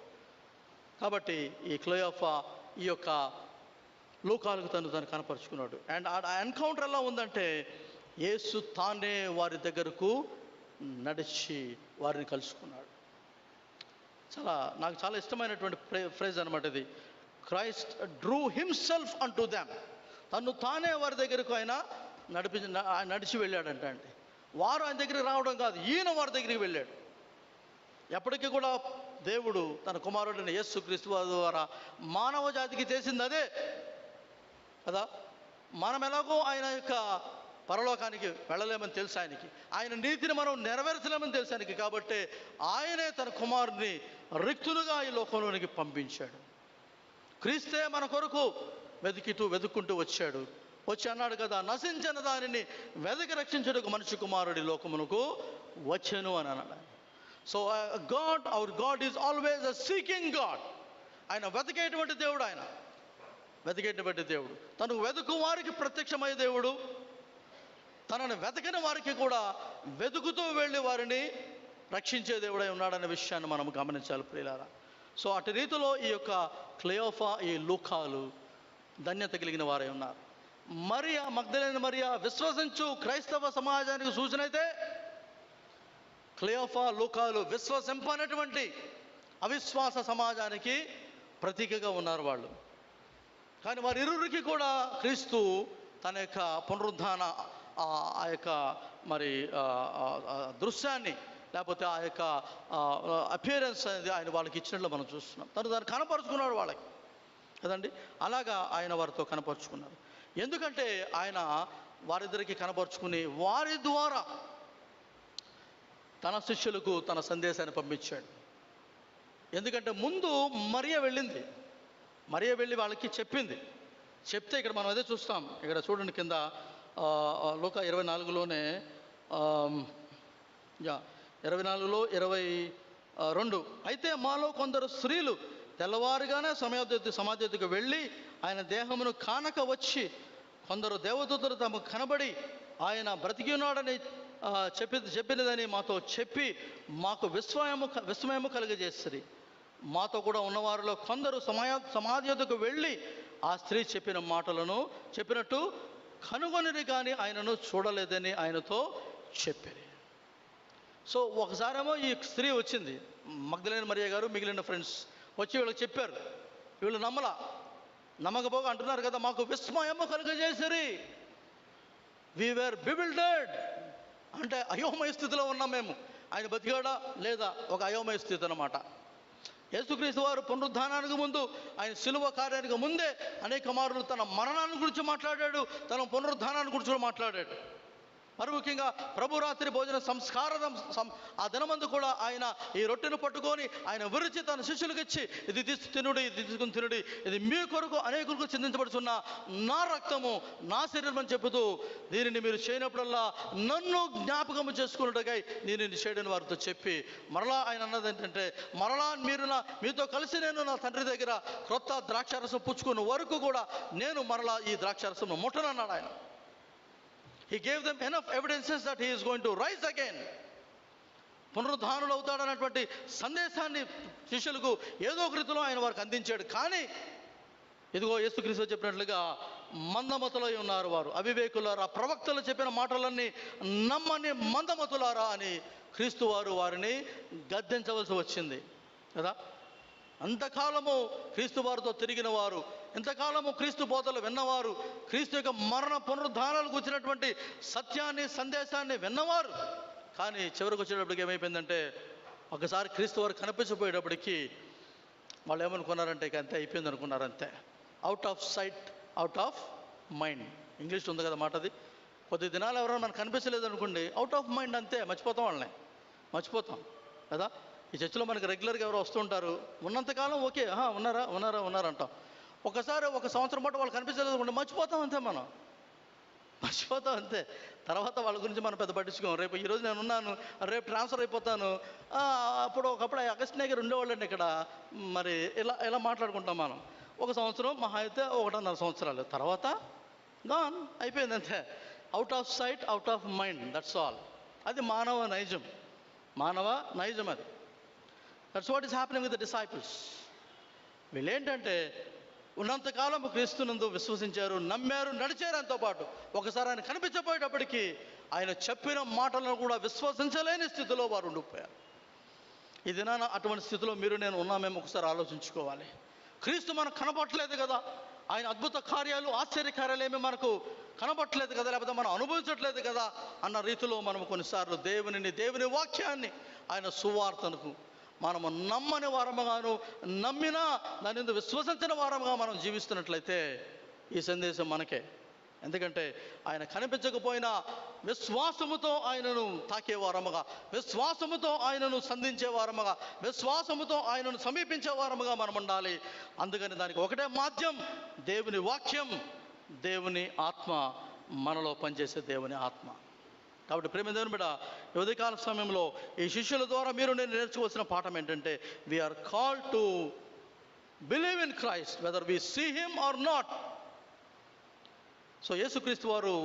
Speaker 1: కాబట్టి ఈ క్లయోఫా ఈ యొక్క లూకాలకు తను కనపరుచుకున్నాడు. అండ్ ఆ ఎన్కౌంటర్ ఎలా ఉందంటే, యేసు తానే వారి దగ్గరకు నడిచి వారిని కలుసుకున్నాడు. నాకు చాలా ఇష్టమైనటువంటి ఫ్రేజ్ అనమాట ఇది. క్రైస్ట్ డ్రూ హిమ్సెల్ఫ్ అంటూ దెమ్. తను తానే వారి దగ్గరకు ఆయన నడిచి వెళ్ళాడంట. అంటే వారు ఆయన దగ్గరికి రావడం కాదు, ఈయన వారి దగ్గరికి వెళ్ళాడు. ఎప్పటికీ కూడా దేవుడు తన కుమారుడైన యేసుక్రీస్తు ద్వారా మానవ జాతికి చేసింది అదే కదా. మనం ఎలాగో ఆయన యొక్క పరలోకానికి వెళ్ళలేమని తెలుసు ఆయనకి, ఆయన నీతిని మనం నెరవేర్చలేమని తెలుసు ఆయనకి. కాబట్టి ఆయనే తన కుమారుని రిక్తులుగా ఈ లోకంలోనికి పంపించాడు. క్రీస్తే మన కొరకు వెతుక్కుంటూ వచ్చి అన్నాడు కదా, నశించిన దానిని వెదకి రక్షించుటకు మనిషి కుమారుడి లోకమునకు వచ్చెను అని అన్నాడు. So our God is always a seeking God. ఆయన వెతికేటువంటి దేవుడు. ఆయన వెతికేటువంటి దేవుడు. తను వెతుకు వారికి ప్రత్యక్షమయ్యే దేవుడు. తనను వెతకని వారికి కూడా వెతుకుతూ వెళ్ళి వారిని రక్షించే దేవుడై ఉన్నాడనే విషయాన్ని మనం గమనించాలి ప్రియులారా. సో అటు రీతిలో ఈ యొక్క క్లయోఫా, ఈ లూకాలు ధన్యత కలిగిన వారై ఉన్నారు. మరియా, మగ్దలేని మరియా విశ్వసించు క్రైస్తవ సమాజానికి సూచన అయితే, క్లయోఫా, లూకాలు విశ్వసింపనటువంటి అవిశ్వాస సమాజానికి ప్రతీకగా ఉన్నారు వాళ్ళు. కానీ వారి ఇరువురికి కూడా క్రీస్తు తన యొక్క పునరుద్ధాన ఆ యొక్క మరి దృశ్యాన్ని, లేకపోతే ఆ యొక్క అపియరెన్స్ అనేది ఆయన వాళ్ళకి ఇచ్చినట్లు మనం చూస్తున్నాం. దాన్ని కనపరుచుకున్నాడు వాళ్ళకి కదండి. అలాగా ఆయన వారితో కనపరుచుకున్నారు. ఎందుకంటే ఆయన వారిద్దరికి కనపరుచుకుని వారి ద్వారా తన శిష్యులకు తన సందేశాన్ని పంపించాడు. ఎందుకంటే ముందు మరియ వెళ్ళి వాళ్ళకి చెప్తే ఇక్కడ మనం అదే చూస్తాం. ఇక్కడ చూడండి కింద లూకా 24లోనే 24లో 22. అయితే మాలో కొందరు స్త్రీలు తెల్లవారుగానే సమాధికి వెళ్ళి ఆయన దేహమును కానక వచ్చి, కొందరు దేవదూతలు తమకు కనబడి ఆయన బ్రతికి ఉన్నాడని చెప్పినదని మాతో చెప్పి మాకు విస్మయము కలుగజేస్తుంది. మాతో కూడా ఉన్నవారిలో కొందరు సమాధి యొద్దకు వెళ్ళి ఆ స్త్రీ చెప్పిన మాటలను చెప్పినట్టు కనుగొనిరి కానీ ఆయనను చూడలేదని ఆయనతో చెప్పారు. సో ఒకసారేమో ఈ స్త్రీ వచ్చింది, మగ్దలేని మరియ గారు మిగిలిన ఫ్రెండ్స్ వచ్చి వీళ్ళకి చెప్పారు. వీళ్ళు నమ్మకపోగా అంటున్నారు కదా, మాకు విస్మయము కలుగజేసిరి, వి వేర్ బివిల్డర్డ్, అంటే అయోమయ స్థితిలో ఉన్నాం మేము. ఆయన బతికాడా లేదా, ఒక అయోమయ స్థితి అన్నమాట. యేసుక్రీస్తు వారు పునరుద్ధానానికి ముందు, ఆయన శిలువ కార్యానికి ముందే అనేక మార్లు తన మరణాన్ని గురించి మాట్లాడాడు, తన పునరుద్ధానాన్ని గురించి కూడా మాట్లాడాడు. మరి ముఖ్యంగా ప్రభు రాత్రి భోజన సంస్కారం ఆ దినమందు కూడా ఆయన ఈ రొట్టెను పట్టుకొని ఆయన విరిచి తన శిష్యులకు ఇచ్చి, ఇది తినుడి, ఇది తీసుకుని తినుడి, ఇది మీ కొరకు అనేకులకు చిందించబడుతున్న నా రక్తము, నా శరీరం అని చెబుతూ, దీనిని మీరు చేయనప్పుడల్లా నన్ను జ్ఞాపకము చేసుకున్నట్టుగా నేను చేయడని వారితో చెప్పి, మరలా ఆయన అన్నది ఏంటంటే, మరలా మీతో కలిసి నేను నా తండ్రి దగ్గర క్రొత్త ద్రాక్షారసం పుచ్చుకున్న వరకు కూడా నేను మరలా ఈ ద్రాక్షారసం ముట్టనన్నాడు ఆయన. He gave them enough evidences that he is going to rise again. పునరుద్ధానుడు అవుతాడన్నటువంటి సందేశాన్ని శిష్యులకు ఏదో ఒక రీతిలో ఆయన వారికి అందించాడు. కానీ ఇదిగో యేసుక్రీస్తు చెప్పినట్లుగా మందమతులై ఉన్నారు వారు, అవివేకులారా, ప్రవక్తలు చెప్పిన మాటలన్నీ నమ్మని మందమతులారా అని క్రీస్తు వారు వారిని గద్దించవలసి వచ్చింది కదా. అంతకాలము క్రీస్తు వారితో తిరిగిన వారు, ఎంతకాలము క్రీస్తు బోధలు విన్నవారు, క్రీస్తు యొక్క మరణ పునరుద్ధానాలకు వచ్చినటువంటి సత్యాన్ని సందేశాన్ని విన్నవారు. కానీ చివరికి వచ్చేటప్పటికి ఏమైపోయిందంటే, ఒకసారి క్రీస్తు వారు కనిపించబోయేటప్పటికి వాళ్ళు ఏమనుకున్నారంటే, ఇక అంతే అయిపోయింది అనుకున్నారు. అంతే, out of sight out of mind. ఇంగ్లీష్లో ఉంది కదా మాట అది. కొద్ది దినాలు ఎవరైనా మనకు కనిపించలేదు అనుకోండి, అవుట్ ఆఫ్ మైండ్, అంతే, మర్చిపోతాం, వాళ్ళని మర్చిపోతాం కదా. ఈ చర్చిలో మనకి రెగ్యులర్గా ఎవరో వస్తుంటారు, ఉన్నంతకాలం ఓకే, ఉన్నారా అంటాం. ఒకసారి ఒక సంవత్సరం పాటు వాళ్ళు కనిపించలేదు అనుకోండి, మర్చిపోతాం, అంతే, మనం మర్చిపోతాం, అంతే. తర్వాత వాళ్ళ గురించి మనం పెద్ద పట్టించుకోం. రేపు ఈరోజు నేను ఉన్నాను, రేపు ట్రాన్స్ఫర్ అయిపోతాను, ఒకప్పుడు అగస్టిన్ గారు ఉండేవాళ్ళండి ఇక్కడ, మరి ఇలా మాట్లాడుకుంటాం మనం. ఒక సంవత్సరం, మహా అయితే 1.5 సంవత్సరాలు, తర్వాత గాన్ అయిపోయింది, అంతే. Out of sight out of mind, that's all. అది మానవ నైజం అది. That's what is happening with the disciples. వీళ్ళేంటంటే ఉన్నంతకాలం క్రీస్తునందు విశ్వసించారు, నమ్మారు, నడిచారు. అంతో పాటు ఒకసారి ఆయన కనిపించబోయేటప్పటికీ ఆయన చెప్పిన మాటలను కూడా విశ్వసించలేని స్థితిలో వారు ఉండిపోయారు. ఈ దినాన అటువంటి స్థితిలో మీరు నేను ఉన్నామేమో ఒకసారి ఆలోచించుకోవాలి. క్రీస్తు మనకు కనపట్లేదు కదా, ఆయన అద్భుత కార్యాలు, ఆశ్చర్య కార్యాలు ఏమీ మనకు కనపట్లేదు కదా, లేకపోతే మనం అనుభవించట్లేదు కదా అన్న రీతిలో మనం కొన్నిసార్లు దేవుని వాక్యాన్ని, ఆయన సువార్తను మనము నమ్మని వారముగాను, నమ్మినా దాని మీద విశ్వసించిన వారముగా మనం జీవిస్తున్నట్లయితే ఈ సందేశం మనకే. ఎందుకంటే ఆయన కనిపించకపోయినా విశ్వాసముతో ఆయనను తాకే వారముగా, విశ్వాసముతో ఆయనను సంధించే వారముగా, విశ్వాసముతో ఆయనను సమీపించే వారముగా మనం ఉండాలి. అందుకని దానికి ఒకటే మాధ్యం, దేవుని వాక్యం, దేవుని ఆత్మ, మనలో పనిచేసే దేవుని ఆత్మ. కాబట్టి ప్రేమ దేవుని బిడ్డ, ఈ ఉదయకాల సమయంలో ఈ శిష్యుల ద్వారా మీరు నేను నేర్చుకోవాల్సిన పాఠం ఏంటంటే, we are called to believe in Christ whether we see him or not. So యేసుక్రీస్తు వారు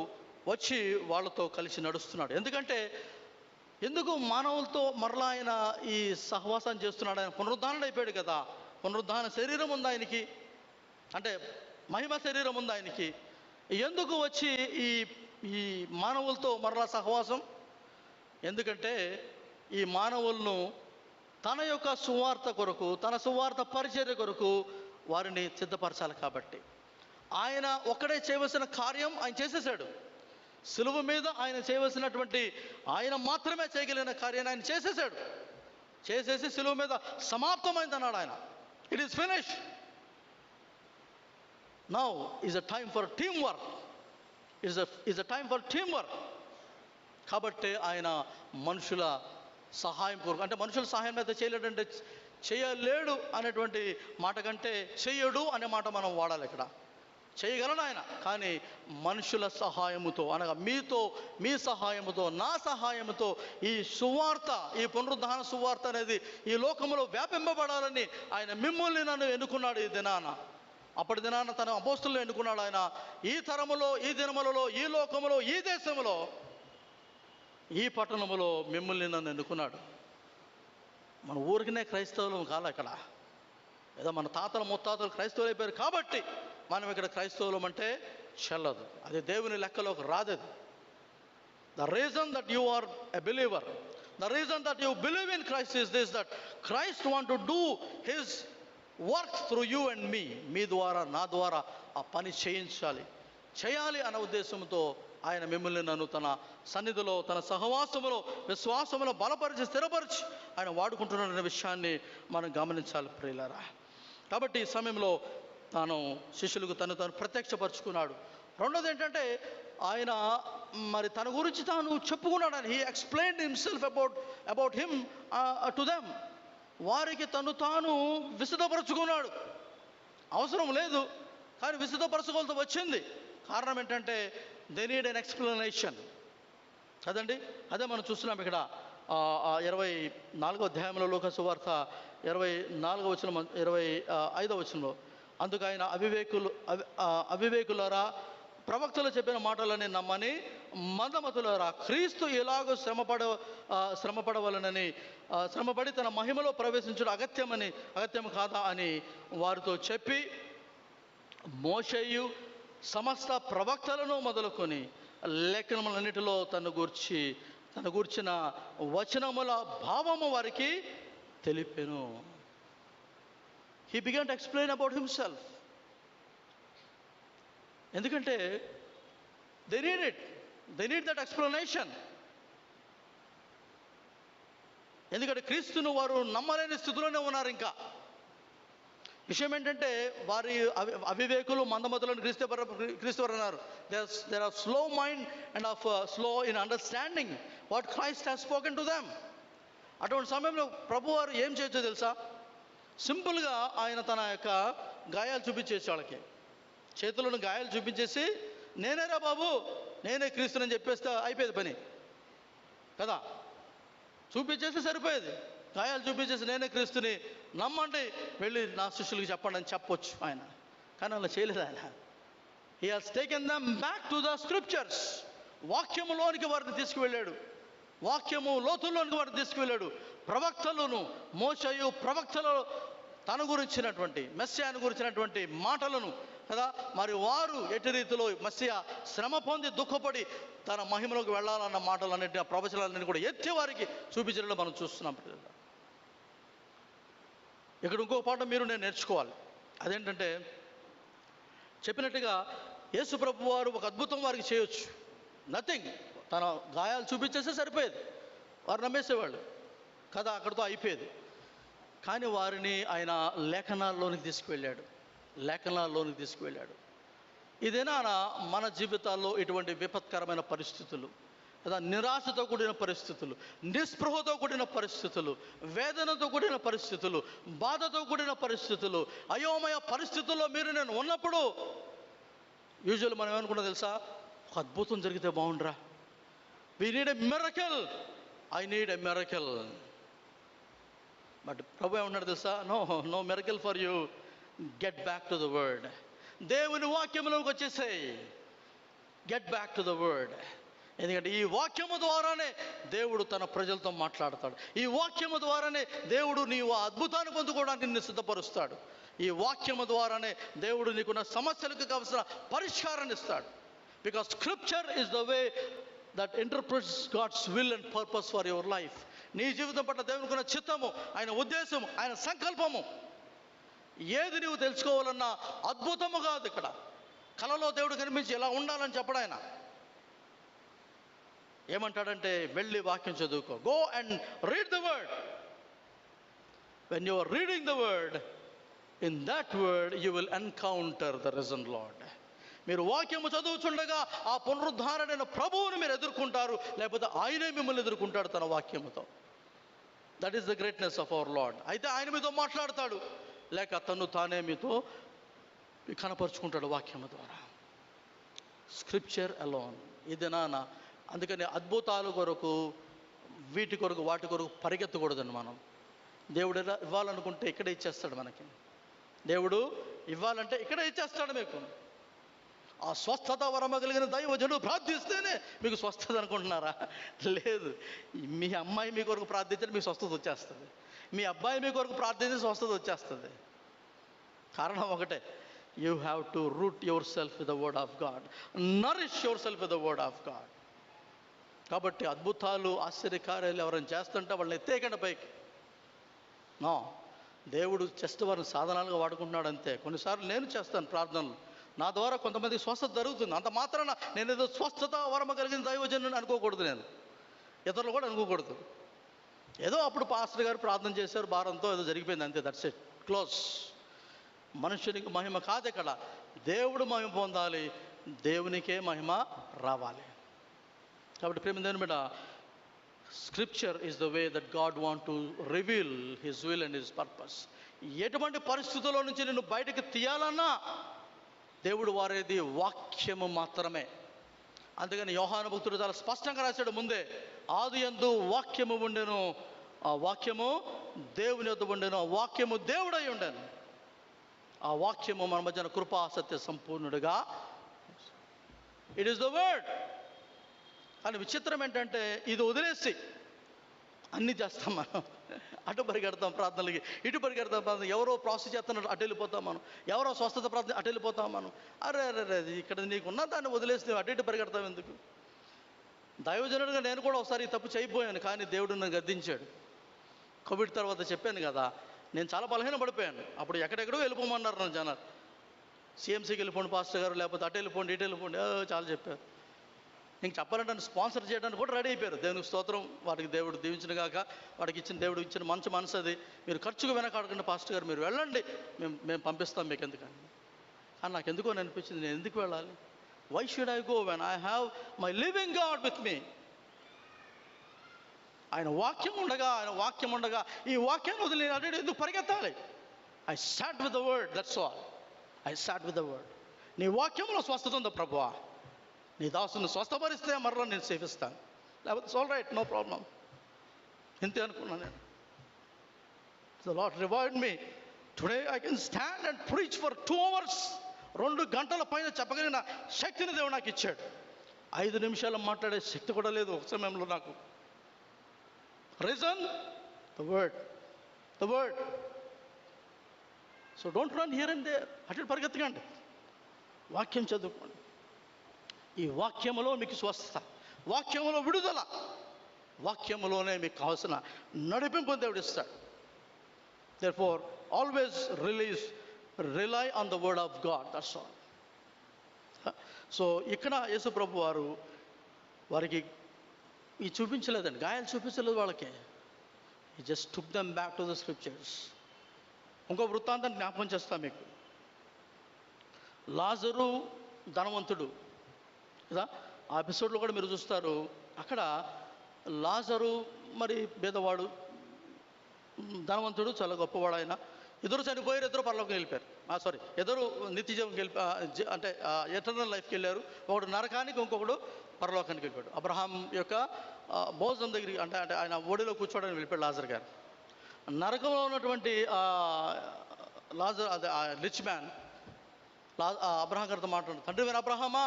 Speaker 1: వచ్చి వాళ్ళతో కలిసి నడుస్తున్నాడు. ఎందుకు మానవులతో మరలా ఆయన ఈ సహవాసం చేస్తున్నాడు? ఆయన పునరుద్ధానం అయిపోయాడు కదా, పునరుద్ధాన శరీరం ఉంది ఆయనకి, అంటే మహిమ శరీరం ఉంది ఆయనకి. ఎందుకు వచ్చి ఈ మానవులతో మరలా సహవాసం? ఎందుకంటే ఈ మానవులను తన యొక్క సువార్త కొరకు, తన సువార్త పరిచర్య కొరకు వారిని సిద్ధపరచాలి. కాబట్టి ఆయన ఒక్కడే చేయవలసిన కార్యం ఆయన చేసేసాడు. సిలువ మీద ఆయన చేయవలసినటువంటి, ఆయన మాత్రమే చేయగలిగిన కార్యాన్ని ఆయన చేసేసాడు. చేసేసి సిలువ మీద సమాప్తమైంది అన్నాడు ఆయన. It is finish. Now is a time for team work. is a time for teamwork. కాబట్టి ఆయన మనుషుల సహాయం కోరు, అంటే మనుషుల సహాయం అయితే చేయలేడంటే చేయలేడు అనేటువంటి మాట కంటే చెయ్యడు అనే మాట మనం వాడాలి. ఇక్కడ చేయగలడు ఆయన, కానీ మనుషుల సహాయముతో, అనగా మీ సహాయముతో, నా సహాయముతో ఈ సువార్త, ఈ పునరుద్ధాన సువార్త అనేది ఈ లోకంలో వ్యాపింపబడాలని ఆయన మిమ్మల్ని నన్ను ఎన్నుకున్నాడు ఈ దినాన. అప్పటి దినాన తన అపోస్తులను ఎన్నుకున్నాడు ఆయన. ఈ తరములో, ఈ దినములలో, ఈ లోకములో, ఈ దేశములో, ఈ పట్టణములో మిమ్మల్ని నన్ను ఎన్నుకున్నాడు. మన ఊరికినే క్రైస్తవులం కాల ఇక్కడ. ఏదో మన తాతలు ముత్తాతలు క్రైస్తవులు అయిపోయారు కాబట్టి మనం ఇక్కడ క్రైస్తవులం అంటే చెల్లదు. అది దేవుని లెక్కలోకి రాదది. The reason that you are a believer, the reason that you believe in Christ is this, that Christ want to do His work through you and me. మీ ద్వారా, నా ద్వారా ఆ పని చేయాలి అన్న ఉద్దేశంతో ఆయన మిమ్మల్ని నన్ను తన సన్నిధిలో, తన సహవాసములో, విశ్వాసములో బలపరిచి, స్థిరపరిచి ఆయన వాడుకుంటున్న విషయాన్ని మనం గమనించాలి ప్రియులారా. కాబట్టి ఈ సమయంలో తాను శిష్యులకు తను ప్రత్యక్షపరుచుకున్నాడు. రెండోది ఏంటంటే ఆయన మరి తన గురించి తాను చెప్పుకున్నాడు. He explained himself about him to them. వారికి తాను విశదపరచుకున్నాడు. అవసరం లేదు కానీ విశదపరచుకోవాల్సి వచ్చింది. కారణం ఏంటంటే దే నీడ్ ఎన్ ఎక్స్ప్లెనేషన్ కదండి. అదే మనం చూస్తున్నాం ఇక్కడ 24వ అధ్యాయంలో లూకా సువార్త 24వ వచనం, 25వ వచనంలో, అందుకు ఆయన అవివేకులారా, ప్రవక్తలు చెప్పిన మాటలని నమ్మని మందమతులారా, క్రీస్తు ఎలాగో శ్రమపడి తన మహిమలో ప్రవేశించడం అగత్యం కాదా అని వారితో చెప్పి, మోషేయు సమస్త ప్రవక్తలను మొదలుకొని లేఖనములన్నిటిలో తన గూర్చిన వచనముల భావము వారికి తెలిపెను. He began to explain about himself. ఎందుకంటే they need that explanation. ఎందుకంటే క్రీస్తును వారు నమ్మలేని స్థితిలోనే ఉన్నారు. ఇంకా విషయం ఏంటంటే వారి అవివేకులు, మందమతులను క్రీస్తు వారు అన్నారు. They are slow mind and slow in understanding what Christ has spoken to them. అటువంటి సమయంలో ప్రభు వారు ఏం చేయొచ్చో తెలుసా? సింపుల్గా ఆయన తన యొక్క గాయాలు చూపించేసి, వాళ్ళకి చేతులను గాయాలు చూపించేసి, నేనేరా బాబు, నేనే క్రీస్తుని చెప్పేస్తే అయిపోయేది పని కదా. చూపించేసి సరిపోయేది. గాయాలు చూపించేసి నేనే క్రీస్తుని, నమ్మండి, వెళ్ళి నా శిష్యులకి చెప్పండి అని చెప్పొచ్చు ఆయన. కానీ అలా చేయలేదు ఆయన. He has taken them back to the scriptures. వాక్యములోనికి వారిని తీసుకువెళ్ళాడు. వాక్యము లోతుల్లోనికి వారిని తీసుకువెళ్ళాడు. ప్రవక్తలను, మోషేయు ప్రవక్తలు తన గురించినటువంటి మెస్సియాను గురించినటువంటి మాటలను కదా, మరి వారు ఎటు రీతిలో మెస్సియా శ్రమ పొంది దుఃఖపడి తన మహిమలోకి వెళ్ళాలన్న మాటలన్నింటి, ఆ ప్రవచనాలన్నింటి కూడా ఎత్తి వారికి చూపించడంలో మనం చూస్తున్నాం. ఇక్కడ ఇంకో పాఠం నేను నేర్చుకోవాలి. అదేంటంటే చెప్పినట్టుగా యేసు ప్రభు వారు ఒక అద్భుతం వారికి చేయొచ్చు. నథింగ్, తన గాయాలు చూపించేస్తే సరిపోయేది, వారు నమ్మేసేవాళ్ళు కదా, అక్కడితో అయిపోయేది. కానీ వారిని ఆయన లేఖనాల్లోనికి తీసుకువెళ్ళాడు. ఇదేనా మన జీవితాల్లో ఇటువంటి విపత్కరమైన పరిస్థితులు కదా, నిరాశతో కూడిన పరిస్థితులు, నిస్పృహతో కూడిన పరిస్థితులు, వేదనతో కూడిన పరిస్థితులు, బాధతో కూడిన పరిస్థితులు, అయోమయ పరిస్థితుల్లో నేను ఉన్నప్పుడు యూజువల్ మనం ఏమనుకున్నా తెలుసా? ఒక అద్భుతం జరిగితే బాగుండ్రా, we need a miracle, I need a miracle. But ప్రభు ఏమన్నాడు తెలుసా? No miracle for you, get back to the word. దేవుని వాక్యంలోకి వచ్చేసేయి, get back to the word. ఎందుకంటే ఈ వాక్యము ద్వారానే దేవుడు తన ప్రజలతో మాట్లాడతాడు. ఈ వాక్యము ద్వారానే దేవుడు నీవు ఆ అద్భుతాన్ని పొందుకోవడానికి నిన్ను సిద్ధపరుస్తాడు. ఈ వాక్యము ద్వారానే దేవుడు నీకున్న సమస్యలకు కావలసిన పరిష్కారాన్ని ఇస్తాడు. Because scripture is the way that interprets God's will and purpose for your life. నీ జీవితం పట్ల దేవునికున్న చిత్తము, ఆయన ఉద్దేశము, ఆయన సంకల్పము ఏది నీవు తెలుసుకోవాలన్నా అద్భుతము కాదు. ఇక్కడ కలలో దేవుడు కనిపించి ఎలా ఉండాలని చెప్పడు ఆయన. ఏమంటాడంటే వెళ్ళి వాక్యం చదువుకో. Go and read the word. When you are reading the word, in that word you will encounter the risen lord. మీరు వాక్యము చదువుచుండగా ఆ పునరుద్ధారణైన ప్రభువును మీరు ఎదుర్కొంటారు, లేకపోతే ఆయనే మిమ్మల్ని ఎదుర్కొంటాడు తన వాక్యముతో. That is the greatness of our lord. అయితే ఆయన మీతో మాట్లాడతాడు, లేక తను తానే మీతో కనపరుచుకుంటాడు వాక్యము ద్వారా. Scripture alone. ఇది అందుకని అద్భుతాల కొరకు, వాటి కొరకు పరిగెత్తకూడదండి మనం. దేవుడు ఇవ్వాలనుకుంటే ఇక్కడే ఇచ్చేస్తాడు మనకి. దేవుడు ఇవ్వాలంటే ఇక్కడే ఇచ్చేస్తాడు మీకు. ఆ స్వస్థత వరమ కలిగిన దైవజనుడు ప్రార్థిస్తేనే మీకు స్వస్థత అనుకుంటున్నారా? లేదు. మీ అమ్మాయి మీ కొరకు ప్రార్థించండి, మీకు స్వస్థత వచ్చేస్తుంది. మీ అబ్బాయి మీ కొరకు ప్రార్థించి స్వస్థత వచ్చేస్తుంది. కారణం ఒకటే, you have to root your self with the word of God, Nourish your self with the word of God. కాబట్టి అద్భుతాలు ఆశ్చర్యకార్యాలు ఎవరైనా చేస్తుంటే వాళ్ళని ఎత్తేకండి పైకి. దేవుడు జస్ట్ వారిని సాధనాలుగా వాడుకుంటున్నాడు అంతే. కొన్నిసార్లు నేను చేస్తాను ప్రార్థనలు, నా ద్వారా కొంతమందికి స్వస్థత జరుగుతుంది. అంత మాత్రాన నేను ఏదో స్వస్థత వరమ కలిగిన దైవజనుని అనుకోకూడదు, నేను ఇతరులు కూడా అనుకోకూడదు. ఏదో అప్పుడు పాస్టర్ గారు ప్రార్థన చేశారు, భారంతో ఏదో జరిగిపోయింది అంతే, దట్స్ ఇట్, క్లోజ్. మనుషునికి మహిమ కాదు ఇక్కడ, దేవుడు మహిమ పొందాలి, దేవునికే మహిమ రావాలి. కాబట్టి ప్రేమ దేవుని బిడ్డ, scripture is the way that God want to reveal his will and his purpose. ఎటువంటి పరిస్థితుల్లో నుంచి నిన్ను బయటకు తీయాలన్నా దేవుడు వారేది వాక్యము మాత్రమే. అందుకని యోహాను భక్తుడు చాలా స్పష్టంగా రాశాడు ముందే, ఆదియందు వాక్యము ఉండెను, ఆ వాక్యము దేవుని యొద్ద ఉండెను, ఆ వాక్యము దేవుడై ఉండెను, ఆ వాక్యము మన మధ్యన కృపా సత్య సంపూర్ణుడిగా. It is the word. కానీ విచిత్రం ఏంటంటే ఇది వదిలేసి అన్నీ చేస్తాం మనం. అటు పరిగెడతాం ప్రార్థనలకి, ఇటు పరిగెడతాం ప్రార్థన, ఎవరో ప్రాసెస్ చేస్తున్నట్టు అటు వెళ్ళిపోతాం మనం, ఎవరో స్వస్థత ప్రార్థన అటు వెళ్ళిపోతాం మనం. అరే అరే అరే, ఇక్కడ నీకున్న దాన్ని వదిలేసి నువ్వు అటు ఇటు పరిగెడతాం ఎందుకు? దైవజనుడిగా నేను కూడా ఒకసారి తప్పు చేయిపోయాను, కానీ దేవుడు నన్ను గద్దించాడు. కోవిడ్ తర్వాత చెప్పాను కదా, నేను చాలా బలహీన పడిపోయాను. అప్పుడు ఎక్కడెక్కడో వెళ్ళిపోమన్నారు నన్ను జనాలు, సిఎంసీకి వెళ్ళిపోండి పాస్టర్ గారు, లేకపోతే అటు వెళ్ళిపోండి ఇటు వెళ్ళిపోండి, చాలా చెప్పారు. ఇంక చెప్పాలంటే నన్ను స్పాన్సర్ చేయడానికి కూడా రెడీ అయిపోయారు. దేవునికి స్తోత్రం, వాడికి దేవుడు దీవించిన కాక, వాడికి ఇచ్చిన దేవుడు ఇచ్చిన మంచి మనసు అది. మీరు ఖర్చుకు వెనకాడకుండా పాస్టర్ గారు మీరు వెళ్ళండి, మేము పంపిస్తాం మీకు ఎందుకని. కానీ నాకు ఎందుకో అనిపించింది, నేను ఎందుకు వెళ్ళాలి? Why should I go when I have my living God with me? ఆయన వాక్యం ఉండగా ఈ వాక్యాన్ని వదిలి నేను అటు ఎందుకు పరిగెత్తాలి? I start with the word, that's all. I start with the word. నీ వాక్యంలో స్వస్థత ఉందా ప్రభువా? నీ దాసుని స్వస్థపరిస్తే మరలా నేను సేవిస్తాను, లేకపోతే it's all right, no problem. ఇంతే అనుకున్నాను నేను. The lord reward me. Today I can stand and preach for 2 hours. 2 గంటల పైన చెప్పగలిగిన శక్తిని దేవుడు నాకు ఇచ్చాడు. 5 నిమిషాలు మాట్లాడే శక్తి కూడా లేదు ఒక సమయంలో నాకు. Reason the word, the word. So don't run here and there, అటు పరిగెత్తకండి, వాక్యం చదువుకోండి. ఈ వాక్యములో మీకు స్వస్థత, వాక్యములో విడుదల, వాక్యములోనే మీకు కావాల్సిన నడిపింపు దేవుడు ఇస్తాడు. Therefore always rely on the word of God, that's all. So ఇక్కడ యేసు ప్రభు వారికి ఈ చూపించలేదండి, గాయాలు చూపించలేదు వాళ్ళకి. He just took them back to the scriptures. ఇంకో వృత్తాంతాన్ని జ్ఞాపకం చేస్తాను మీకు. లాజరు ధనవంతుడు కదా, ఆ ఎపిసోడ్లో కూడా మీరు చూస్తారు. అక్కడ లాజరు మరి పేదవాడు, ధనవంతుడు చాలా గొప్పవాడు. ఆయన ఇద్దరు చనిపోయారు, ఇద్దరు పరలోకం వెళ్ళిపోయారు. ఇద్దరు నిత్య జీవం అంటే ఎటర్నల్ లైఫ్కి వెళ్ళారు. ఒకడు నరకానికి, ఇంకొకడు పరలోకానికి వెళ్ళిపోయాడు. అబ్రహాం యొక్క భోజనం దగ్గరికి అంటే అంటే ఆయన ఒడిలో కూర్చోవడానికి వెళ్ళిపోయాడు లాజర్ గారు. నరకంలో ఉన్నటువంటి లాజర్ అదే రిచ్ మ్యాన్ అబ్రహాం గారితో మాట్లాడు, తండ్రి వేరు అబ్రహామా,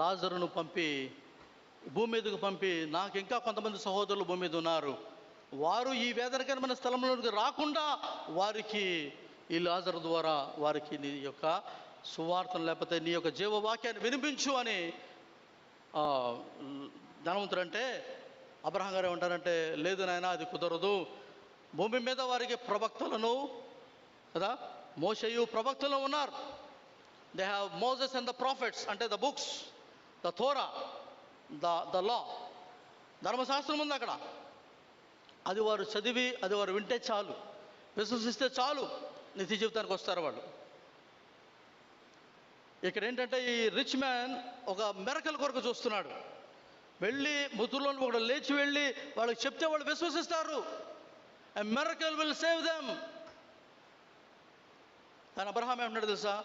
Speaker 1: లాజరును భూమి మీదకు పంపి, నాకు ఇంకా కొంతమంది సహోదరులు భూమి మీద ఉన్నారు, వారు ఈ వేదనకరమైన స్థలంలోకి రాకుండా వారికి ఈ లాజరు ద్వారా వారికి నీ యొక్క సువార్తను లేకపోతే నీ యొక్క జీవవాక్యాన్ని వినిపించు అని ధనవంతుడు అంటే, అబ్రహాం గారు ఏమంటారంటే, లేదు నాయన అది కుదరదు, భూమి మీద వారికి ప్రవక్తలను కదా, మోషేయు ప్రవక్తలు ఉన్నారు. They have Moses and the prophets, అంటే the books, the Torah, the law, ధర్మశాస్త్రం ఉంది అక్కడ. అది వారు చదివి అది వారు వింటే చాలు, విశ్వసిస్తే చాలు, నిత్య జీవితానికి వస్తారు వాళ్ళు. ఇక్కడ ఏంటంటే ఈ రిచ్ మ్యాన్ ఒక మిరకల్ కొరకు చూస్తున్నాడు. వెళ్ళి మృతుల్లో ఒకడు లేచి వెళ్ళి వాళ్ళకి చెప్తే వాళ్ళు విశ్వసిస్తారు. ఎ మిరకల్ విల్ సేవ్ దెమ్. కానీ అబ్రహాం ఏమంటాడు తెలుసా,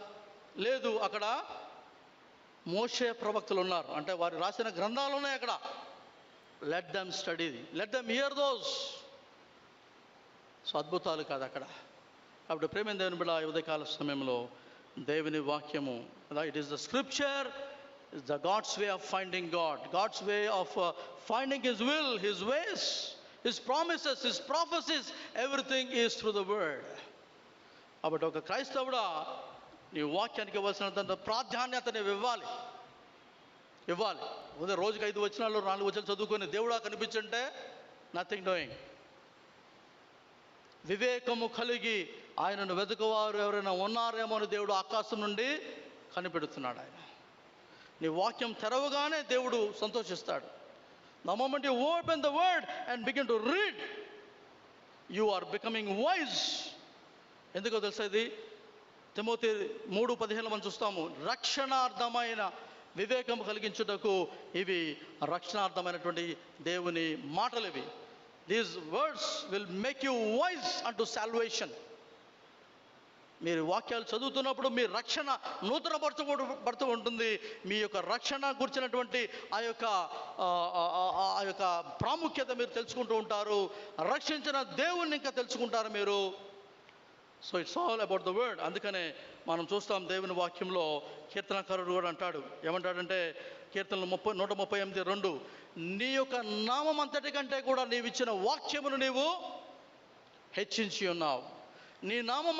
Speaker 1: లేదు అక్కడ మోషే ప్రవక్తలు ఉన్నారు, అంటే వారు రాసిన గ్రంథాలు ఉన్నాయి అక్కడ, let them study, let them here those. So అద్భుతాలు కాదు అక్కడ, కాబట్టి ప్రేమ దేవుని బిడ్డ ఈ ఉదయకాల సమయంలో దేవుని వాక్యము కదా, it is the scripture, is the God's way of finding God, God's way of finding his will, his ways, his promises, his prophecies, everything is through the word. కాబట్టి ఒక క్రైస్తవుడా నీ వాక్యానికి ఇవ్వాల్సినంత ప్రాధాన్యత నీవు ఇవ్వాలి. ఉదయం రోజుకి 5 వచనాలు 4 వచనాలు చదువుకొని దేవుడా కనిపించంటే నథింగ్ డూయింగ్. వివేకము కలిగి ఆయనను వెతుకువారు ఎవరైనా ఉన్నారేమో అని దేవుడు ఆకాశం నుండి కనిపెడుతున్నాడు. ఆయన నీ వాక్యం తెరవగానే దేవుడు సంతోషిస్తాడు. The moment you open the word and begin to read, you are becoming wise. ఎందుకో తెలుసా, ఇది తిమోతి 3:15 మనం చూస్తాము, రక్షణార్థమైన వివేకం కలిగించుటకు ఇవి రక్షణార్థమైనటువంటి దేవుని మాటలు ఇవి. These words will make you wise unto salvation. మీరు వాక్యాలు చదువుతున్నప్పుడు మీ రక్షణ నూతనపరచబడుతూ ఉంటుంది. మీ యొక్క రక్షణ గురించినటువంటి ఆ యొక్క ప్రాముఖ్యత మీరు తెలుసుకుంటూ ఉంటారు. రక్షించిన దేవుణ్ణి ఇంకా తెలుసుకుంటారు మీరు. So it's all about the word. అందుకనే మనం చూస్తాం దేవుని వాక్యంలో కీర్తనకారుడు కూడా అంటాడు, ఏమంటాడంటే కీర్తనలు 138:2, నీ యొక్క నామం అంతటి కంటే కూడా నీవు ఇచ్చిన వాక్యమును నీవు హెచ్చించి ఉన్నావు. నీ నామం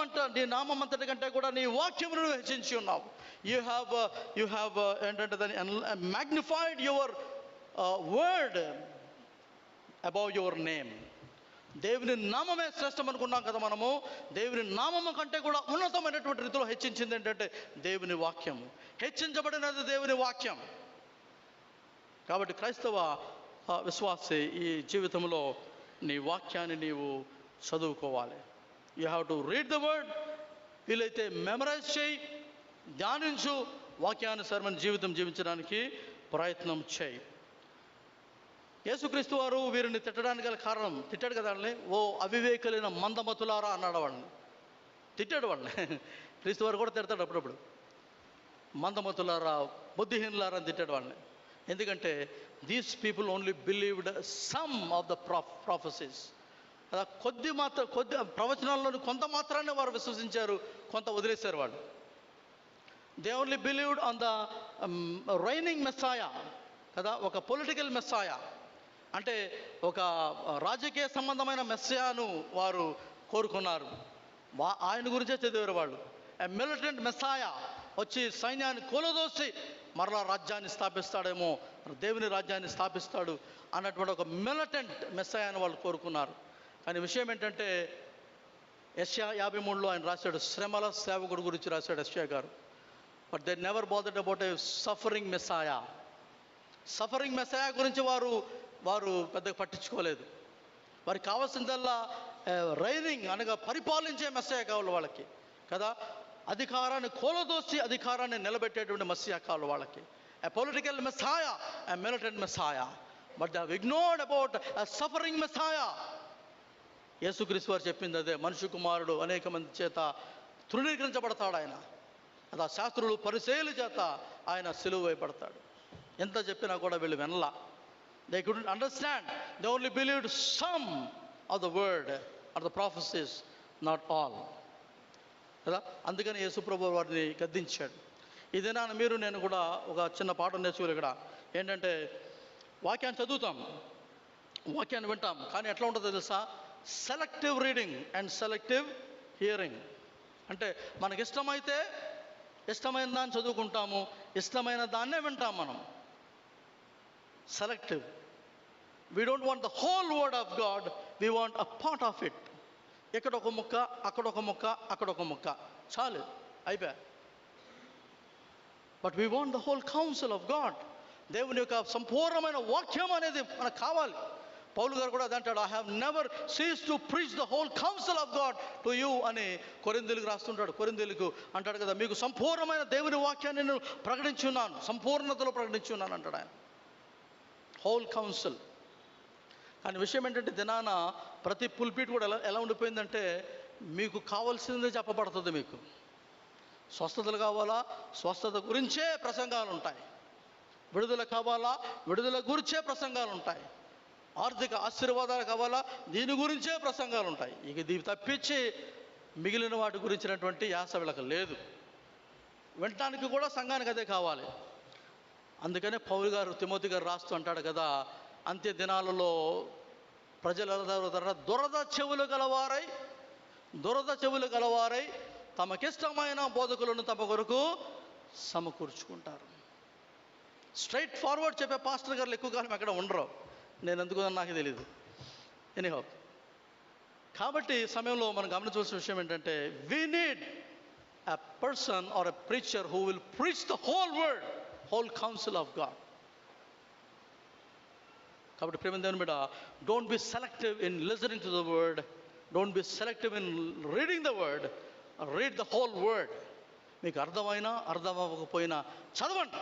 Speaker 1: అంతటి కంటే కూడా నీ వాక్యమును నువ్వు హెచ్చించి ఉన్నావు. యూ హ్యావ్ ఏంటంటే దాన్ని magnified your word above your name. దేవుని నామమే శ్రేష్టం అనుకున్నాం కదా మనము. దేవుని నామము కంటే కూడా ఉన్నతమైనటువంటి రీతిలో హెచ్చించింది ఏంటంటే దేవుని వాక్యము. హెచ్చించబడినది దేవుని వాక్యం. కాబట్టి క్రైస్తవ విశ్వాసి ఈ జీవితంలో నీ వాక్యాన్ని నీవు చదువుకోవాలి. You have to read the word. వీలైతే మెమరైజ్ చేయి, ధ్యానించు, వాక్యానుసారమైన జీవితం జీవించడానికి ప్రయత్నం చేయి. యేసుక్రీస్తు వారు వీరిని తిట్టడానికి గల కారణం, తిట్టాడు కదా వాళ్ళని, ఓ అవివేకులైన మందమతులారా అన్నాడు వాళ్ళని, తిట్టాడు వాళ్ళని. క్రీస్తు వారు కూడా తిడతాడు అప్పుడప్పుడు, మందమతులారా, బుద్ధిహీనులారా అని తిట్టాడు వాళ్ళని. ఎందుకంటే these people only believed some of the prophecies. అలా కొద్ది ప్రవచనాల్లోని కొంత మాత్రాన్ని వారు విశ్వసించారు, కొంత వదిలేశారు వాళ్ళు. They only believed on the raining మెస్సాయా కదా, ఒక పొలిటికల్ మెస్సాయా, అంటే ఒక రాజకీయ సంబంధమైన మెస్సాయాను వారు కోరుకున్నారు. ఆయన గురించే చదివారు వాళ్ళు. ఎ మిలిటెంట్ మెస్సాయా వచ్చి సైన్యాన్ని కూలదోసి మరలా రాజ్యాన్ని స్థాపిస్తాడేమో, దేవుని రాజ్యాన్ని స్థాపిస్తాడు అన్నటువంటి ఒక మిలిటెంట్ మెస్సాయాను వాళ్ళు కోరుకున్నారు. కానీ విషయం ఏంటంటే యెషయా 53లో ఆయన రాశాడు, శ్రమల సేవకుడు గురించి రాశాడు యెషయా గారు. But they never bothered about a suffering మెస్సాయా. Suffering మెస్సాయా గురించి వారు పెద్దగా పట్టించుకోలేదు. వారికి కావాల్సిందల్లా రైనింగ్ అనగా పరిపాలించే మెస్సాయా కావాలి వాళ్ళకి కదా, అధికారాన్ని కూలదోసి అధికారాన్ని నిలబెట్టేటువంటి మెస్సాయా కావాలి వాళ్ళకి. A political మెస్సాయా, a militant మెస్సాయా. But they have ignored about a suffering మెస్సాయా. యేసుక్రీస్తు వారు చెప్పింది అదే, మనుష్య కుమారుడు అనేక మంది చేత తృణీకరించబడతాడు ఆయన కదా, శాస్త్రులు పరిసయ్యుల చేత ఆయన సిలువ వేయబడతాడు. ఎంత చెప్పినా కూడా వీళ్ళు వినలా. They couldn't understand. They only believed some of the word or the prophecies, not all కదా. అందుకని యేసుప్రభు వారిని గద్దించాడు. ఇదేనా మీరు నేను కూడా ఒక చిన్న పాఠం నేర్చుకోవాలి ఇక్కడ. ఏంటంటే వాక్యాన్ని చదువుతాం, వాక్యాన్ని వింటాం, కానీ ఎట్లా ఉంటుందో తెలుసా, selective reading and selective hearing. అంటే మనకి ఇష్టమైతే ఇష్టమైన దాన్ని చదువుకుంటాము, ఇష్టమైన దాన్నే వింటాం మనం. Selective. We don't want the whole word of God, we want a part of it. ఇక్కడ ఒక ముక్క, అక్కడ ఒక ముక్క, అక్కడ ఒక ముక్క, చాలు, అయిపోయా. But we want the whole counsel of God. దేవుని యొక్క సంపూర్ణమైన వాక్యం అనేది మనకు కావాలి. పౌలు గారు కూడా అదంటాడు, I have never cease to preach the whole counsel of God to you అని కొరింథీయులకు రాస్తుంటాడు. కొరింథీయులకు అంటాడు కదా, మీకు సంపూర్ణమైన దేవుని వాక్యాన్ని నేను ప్రకటించున్నాను, సంపూర్ణతలో ప్రకటించున్నాను అంటాడు ఆయన. Whole council. కానీ విషయం ఏంటంటే దినాన ప్రతి పుల్పిట్ కూడా ఎలా ఉండిపోయిందంటే, మీకు కావాల్సిందే చెప్పబడుతుంది. మీకు స్వస్థతలు కావాలా, స్వస్థత గురించే ప్రసంగాలు ఉంటాయి. విడుదల కావాలా, విడుదల గురించే ప్రసంగాలు ఉంటాయి. ఆర్థిక ఆశీర్వాదాలు కావాలా, దీని గురించే ప్రసంగాలు ఉంటాయి. ఇక దీన్ని తప్పించి మిగిలిన వాటి గురించినటువంటి యాస వీళ్ళకి లేదు. వినటానికి కూడా సంఘానికి అదే కావాలి. అందుకనే పౌలు గారు తిమోతి గారు రాస్తూ అంటాడు కదా, అంత్య దినాలలో ప్రజలందరూ దురద చెవులు గలవారై తమకిష్టమైన బోధకులను తమ కొరకు సమకూర్చుకుంటారు. స్ట్రైట్ ఫార్వర్డ్ చెప్పే పాస్టర్ గారు ఎక్కువ కాలం ఎక్కడ ఉండరు. నేను ఎందుకు నాకు తెలియదు. ఎనీహౌ, కాబట్టి సమయంలో మనం గమనించవలసిన విషయం ఏంటంటే, we need a person or a preacher who will preach the whole word, whole counsel of God. కాబట్టి ప్రేమ దేవుని బిడ్డ, don't be selective in listening to the word, don't be selective in reading the word, read the whole word. మీకు అర్థమైనా అర్థం అవ్వకపోయినా చదవండి,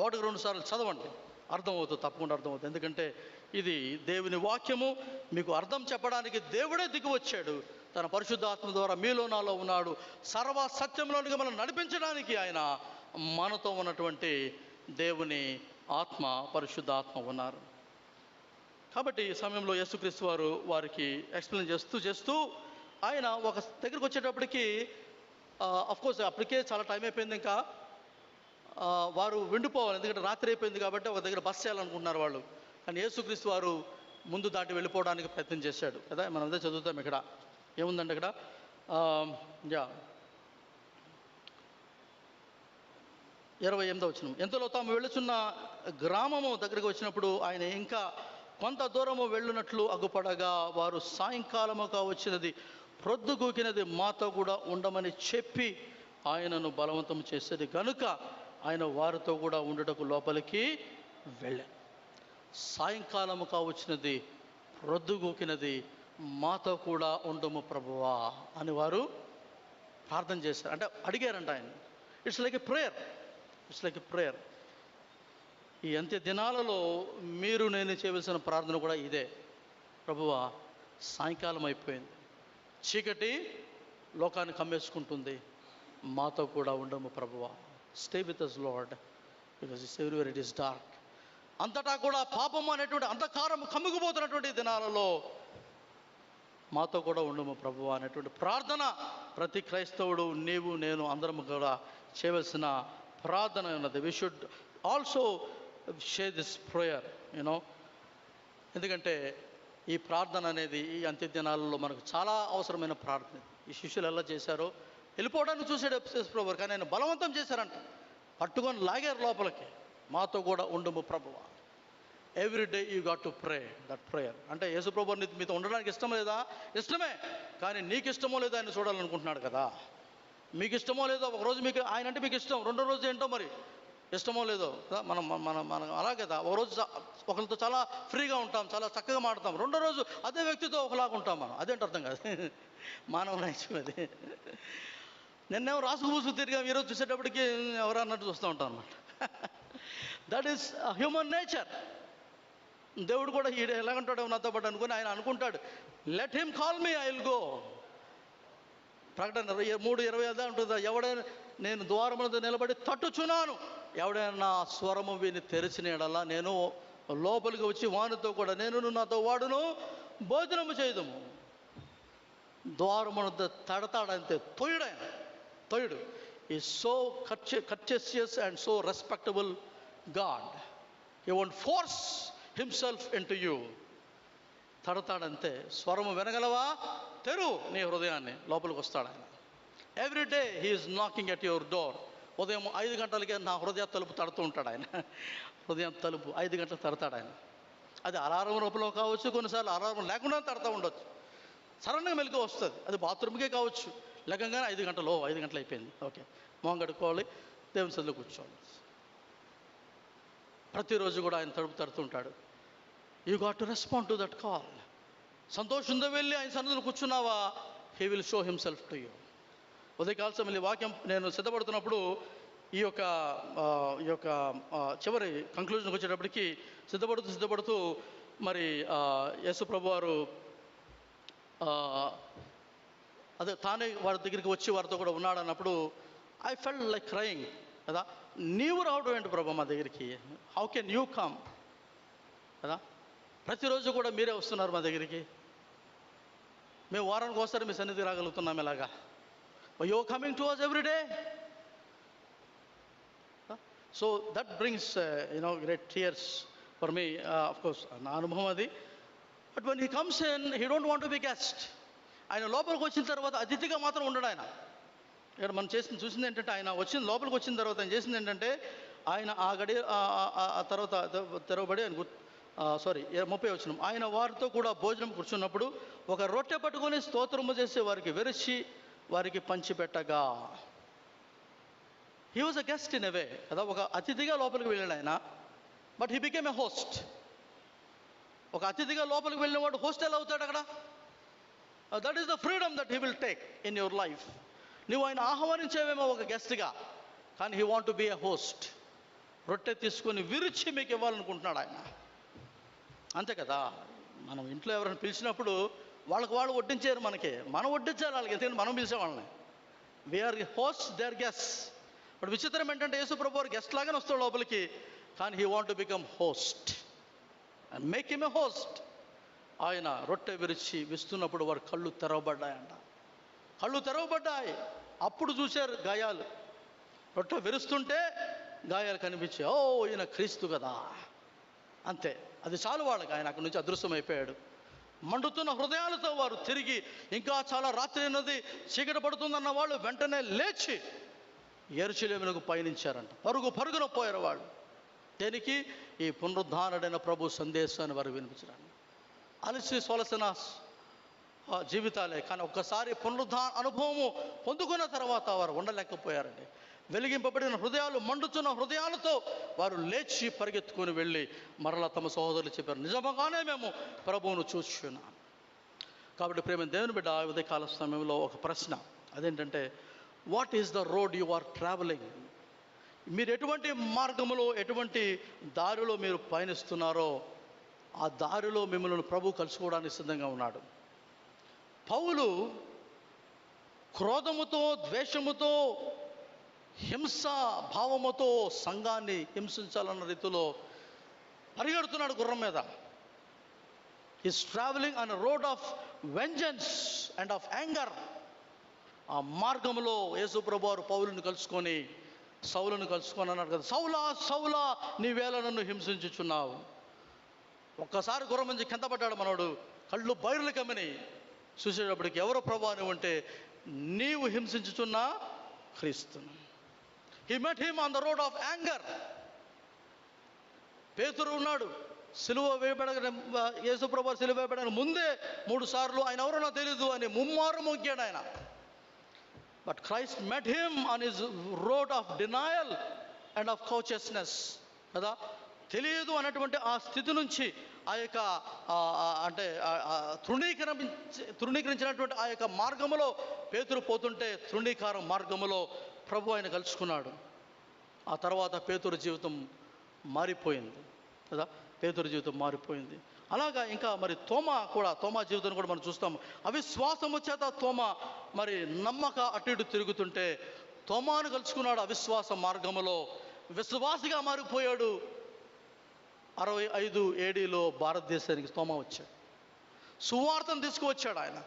Speaker 1: 1-2 సార్లు చదవండి, అర్థమవుతుంది, తప్పకుండా అర్థమవుతుంది. ఎందుకంటే ఇది దేవుని వాక్యము. మీకు అర్థం చెప్పడానికి దేవుడే దిగి వచ్చాడు, తన పరిశుద్ధాత్మ ద్వారా మీలో నాలో ఉన్నాడు. సర్వ సత్యంలోనికి మనం నడిపించడానికి ఆయన మనతో ఉన్నటువంటి దేవుని ఆత్మ, పరిశుద్ధాత్మ ఉన్నారు. కాబట్టి ఈ సమయంలో యేసుక్రీస్తు వారు వారికి ఎక్స్ప్లెయిన్ చేస్తూ ఆయన ఒక దగ్గరికి వచ్చేటప్పటికి అఫ్కోర్స్ అప్పటికే చాలా టైం అయిపోయింది, ఇంకా వారు వెండిపోవాలి, ఎందుకంటే రాత్రి అయిపోయింది కాబట్టి ఒక దగ్గర బస్ చేయాలనుకుంటున్నారు వాళ్ళు. కానీ యేసుక్రీస్తు వారు ముందు దాటి వెళ్ళిపోవడానికి ప్రయత్నం చేశాడు కదా. మనం అదే చదువుతాం. ఇక్కడ ఏముందంటే, ఇక్కడ 28వ వచనం, ఎంతలో తాము వెళ్ళుచున్న గ్రామము దగ్గరికి వచ్చినప్పుడు ఆయన ఇంకా కొంత దూరము వెళ్ళునట్లు అగుపడగా, వారు సాయంకాలముగా వచ్చినది, ప్రొద్దుగూకినది, మాతో కూడా ఉండమని చెప్పి ఆయనను బలవంతం చేసేది కనుక ఆయన వారితో కూడా ఉండుటకు లోపలికి వెళ్ళాను. సాయంకాలముగా వచ్చినది, ప్రొద్దుగూకినది, మాతో కూడా ఉండము ప్రభువా అని వారు ప్రార్థన చేశారు. అంటే అడిగారంట ఆయన. It's like a prayer. ఈ అంత్య దినాలలో మీరు నేను చేయవలసిన ప్రార్థన కూడా ఇదే. ప్రభువా, సాయంకాలం అయిపోయింది, చీకటి లోకాన్ని కమ్మేసుకుంటుంది, మాతో కూడా ఉండము ప్రభువా. Stay with us lord, because it's everywhere it is dark. అంతటా కూడా పాపం అనేటువంటి అంధకారం కమ్ముకుపోతున్నటువంటి దినాలలో మాతో కూడా ఉండము ప్రభువా అనేటువంటి ప్రార్థన ప్రతి క్రైస్తవుడు, నీవు నేను అందరం కూడా చేయవలసిన ప్రార్థన ఉన్నది. We should also share this prayer, ఎందుకంటే ఈ ప్రార్థన అనేది ఈ అంత్య దినాలలో మనకు చాలా అవసరమైన ప్రార్థన. ఈ శిష్యులు ఎలా చేశారో, వెళ్ళిపోవడానికి చూసాడు యేసుప్రభువు, కానీ ఆయన బలవంతం చేశారంట, పట్టుకొని లాగారు లోపలికి, మాతో కూడా ఉండము ప్రభువా. Every day you got to pray that prayer. అంటే యేసుప్రభువు మీతో ఉండడానికి ఇష్టం లేదా? ఇష్టమే, కానీ నీకు ఇష్టమో లేదో ఆయన చూడాలనుకుంటున్నాడు కదా. మీకు ఇష్టమో లేదో, ఒకరోజు మీకు ఆయన అంటే మీకు ఇష్టం, రెండో రోజు ఏంటో మరి ఇష్టమో లేదో. మనం మనం మనం అలా కదా, ఒకరోజు ఒకరితో చాలా ఫ్రీగా ఉంటాం, చాలా చక్కగా మాడతాం, రెండో రోజు అదే వ్యక్తితో ఒకలాగా ఉంటాం మనం. అదేంటి అర్థం కాదు, మానవ నైజం అది. నిన్నేమో రాసుకు పూసుకు తిరిగా ఈరోజు చూసేటప్పటికి ఎవరు అన్నట్టు చూస్తూ ఉంటాం అనమాట. That is human nature. దేవుడు కూడా ఈడ ఎలాగంటాడో నాతో పాటు అనుకుని ఆయన అనుకుంటాడు, let him call me, I will go. ప్రకటన 3:25 ఉంటుంది, ఎవడైనా నేను ద్వారమున నిలబడి తట్టుచున్నాను, ఎవడైనా నా స్వరము విని తెరిచిన ఎడలా నేను లోపలికి వచ్చి వానితో కూడా నేను నాతో వాడును భోజనము చేయదము. ద్వారమున తడతాడంతే, తొయ్యుడు ఈ so courteous and so respectable God. He won't force himself into you. తడతాడంతే. స్వరము వినగలవా, తెరు నీ హృదయాన్ని, లోపలికి వస్తాడు ఆయన. Every day he is knocking at your door. ఉదయం 5 గంటలకే నా హృదయ తలుపు తడుతూ ఉంటాడు ఆయన. హృదయం తలుపు 5 గంటలకు తడతాడు ఆయన. అది అలారం రూపంలో కావచ్చు, కొన్నిసార్లు అలారం లేకుండా తడతా ఉండొచ్చు. సడన్గా మెలకు వస్తుంది, అది బాత్రూమ్కే కావచ్చు. లేకంగానే 5 గంటలు అయిపోయింది, ఓకే, మొహం కడుక్కోవాలి, దేవుని సన్నిధిలో కూర్చోవాలి. ప్రతిరోజు కూడా ఆయన తలుపు తడుతుంటాడు. You got to respond to that call. సంతోషంతో వెళ్ళి ఆయన సన్నిధిలో కూర్చున్నావా, he will show himself to you. ఉదయకాల సమయంలో వాక్యం నేను సిద్ధపడుతున్నప్పుడు ఈ యొక్క చివరి కంక్లూజన్కి వచ్చేటప్పటికి సిద్ధపడుతూ మరి యేసు ప్రభు వారు అదే తానే వారి దగ్గరికి వచ్చి వారితో కూడా ఉన్నాడు అన్నప్పుడు ఐ ఫెల్ట్ లైక్ క్రయింగ్ కదా. నీవు రావడం ఏంటి ప్రభు మా దగ్గరికి, హౌ కెన్ యూ కమ్ కదా. ప్రతిరోజు కూడా మీరే వస్తున్నారు మా దగ్గరికి, మేము వారానికి ఒకసారి మీ సన్నిధికి రాగలుగుతున్నాం ఇలాగా. You are coming to us every day. So that brings great tears for me, of course, నా అనుభవం అది. But when he comes in, he don't want to be guest. ఆయన లోపలికి వచ్చిన తర్వాత అతిథిగా మాత్రం ఉండడు ఆయన. ఇక్కడ మనం చూసింది ఏంటంటే, ఆయన లోపలికి వచ్చిన తర్వాత ఆయన చేసింది ఏంటంటే, ఆయన ఆ గడి ఆ తర్వాత తెరవబడి ఆయన 30 వచనం, ఆయన వారితో కూడా భోజనం కూర్చున్నప్పుడు ఒక రొట్టె పట్టుకొని స్తోత్రము చేసి వారికి విరిచి వారికి పంచిపెట్టగా. He was a guest in a way కదా, ఒక అతిథిగా లోపలికి వెళ్ళాడు ఆయన. But he became a host. ఒక అతిథిగా లోపలికి వెళ్ళిన వాడు హోస్ట్ ఎలా అవుతాడు అక్కడ? That is the freedom that he will take in your life. నువ్వు ఆయన ఆహ్వానించేవేమో ఒక గెస్ట్గా, కానీ he want to be a host. రొట్టె తీసుకొని విరిచి మీకు ఇవ్వాలనుకుంటున్నాడు ఆయన. అంతే కదా, మనం ఇంట్లో ఎవరైనా పిలిచినప్పుడు వాళ్ళు వడ్డించారు మనకి, మనం వడ్డించాలి వాళ్ళకి, ఎందుకంటే మనం పిలిచే వాళ్ళని. We are host, they are guest. But విచిత్రం ఏంటంటే, యేసు ప్రభు వారు గెస్ట్ లాగానే వస్తాడు లోపలికి, కానీ he want to become host and make him a host. ఆయన రొట్టె విరిచి విస్తున్నప్పుడు వారి కళ్ళు తెరవబడ్డాయంట. కళ్ళు తెరవబడ్డాయి. అప్పుడు చూశారు గాయాలు. రొట్టె విరుస్తుంటే గాయాలు కనిపించాయి. ఓ, ఈయన క్రీస్తు కదా. అంతే, అది చాలు వాళ్ళకి. ఆయన అక్కడి నుంచి అదృశ్యమైపోయాడు. మండుతున్న హృదయాలతో వారు తిరిగి, ఇంకా చాలా రాత్రి అన్నది, చీకటి పడుతుందన్న వాళ్ళు వెంటనే లేచి యెరూషలేమునకు పయనించారంట. పరుగున పోయారు వాళ్ళు. దేనికి? ఈ పునరుద్ధానుడైన ప్రభు సందేశాన్ని వారు వినిపించడానికి. అలసి సొలసిన జీవితాలే, కానీ ఒక్కసారి పునరుద్ధాన అనుభవము పొందుకున్న తర్వాత వారు ఉండలేకపోయారండి. వెలిగింపబడిన హృదయాలు, మండుతున్న హృదయాలతో వారు లేచి పరిగెత్తుకొని వెళ్ళి మరలా తమ సహోదరులు చెప్పారు, నిజంగానే మేము ప్రభువును చూస్తున్నాం. కాబట్టి ప్రేమ దేవుని బిడ్డ, ఉదయకాల సమయంలో ఒక ప్రశ్న, అదేంటంటే, what is the road you are travelling? మీరు ఎటువంటి మార్గములో, ఎటువంటి దారిలో మీరు పయనిస్తున్నారో, ఆ దారిలో మిమ్మల్ని ప్రభు కలుసుకోవడానికి సిద్ధంగా ఉన్నాడు. పౌలు క్రోధముతో, ద్వేషముతో, హింసా భావముతో సంఘాన్ని హింసించాలన్న రీతిలో పరిగెడుతున్నాడు గుర్రం మీద. Is travelling on road of vengeance and of anger. ఆ మార్గంలో యేసు ప్రభు వారు పౌలుని కలుసుకొని, సౌలును కలుసుకొని అన్నాడు కదా, సౌలా సౌలా నీవేళ నన్ను హింసించుచున్నావు. ఒక్కసారి గుర్రం నుంచి కింద పడ్డాడు మనోడు. కళ్ళు బయర్లు కమ్మని చూసేటప్పటికి, ఎవరు ప్రభు అని అంటే, నీవు హింసించుచున్న క్రీస్తును. He met him on the road of anger. పేతురు ఉన్నాడు, సిలువ వేయబడగా, యేసు ప్రభు సిలువ వేయబడగా ముందే 3 సార్లు ఆయన ఎవరో నాకు తెలీదు అని ముమ్మారు మొగ్గాడు ఆయన. But Christ met him on his road of denial and of cautiousness కదా. తెలియదు అన్నటువంటి ఆ స్థితి నుంచి, ఆ యొక్క అంటే తృణీకరించినటువంటి ఆ యొక్క మార్గములో పేతురు పోతుంటే, తృణీకారం మార్గములో ప్రభు ఆయన కలుసుకున్నాడు. ఆ తర్వాత పేతురు జీవితం మారిపోయింది కదా, పేతురు జీవితం మారిపోయింది. అలాగా ఇంకా మరి తోమా జీవితం కూడా మనం చూస్తాము. అవిశ్వాసము చేత తోమా మరి నమ్మక అటు ఇటు తిరుగుతుంటే, తోమాను కలుసుకున్నాడు అవిశ్వాస మార్గములో. విశ్వాసిగా మారిపోయాడు. 65 AD భారతదేశానికి తోమా వచ్చాడు. సువార్తను తీసుకువచ్చాడు ఆయన.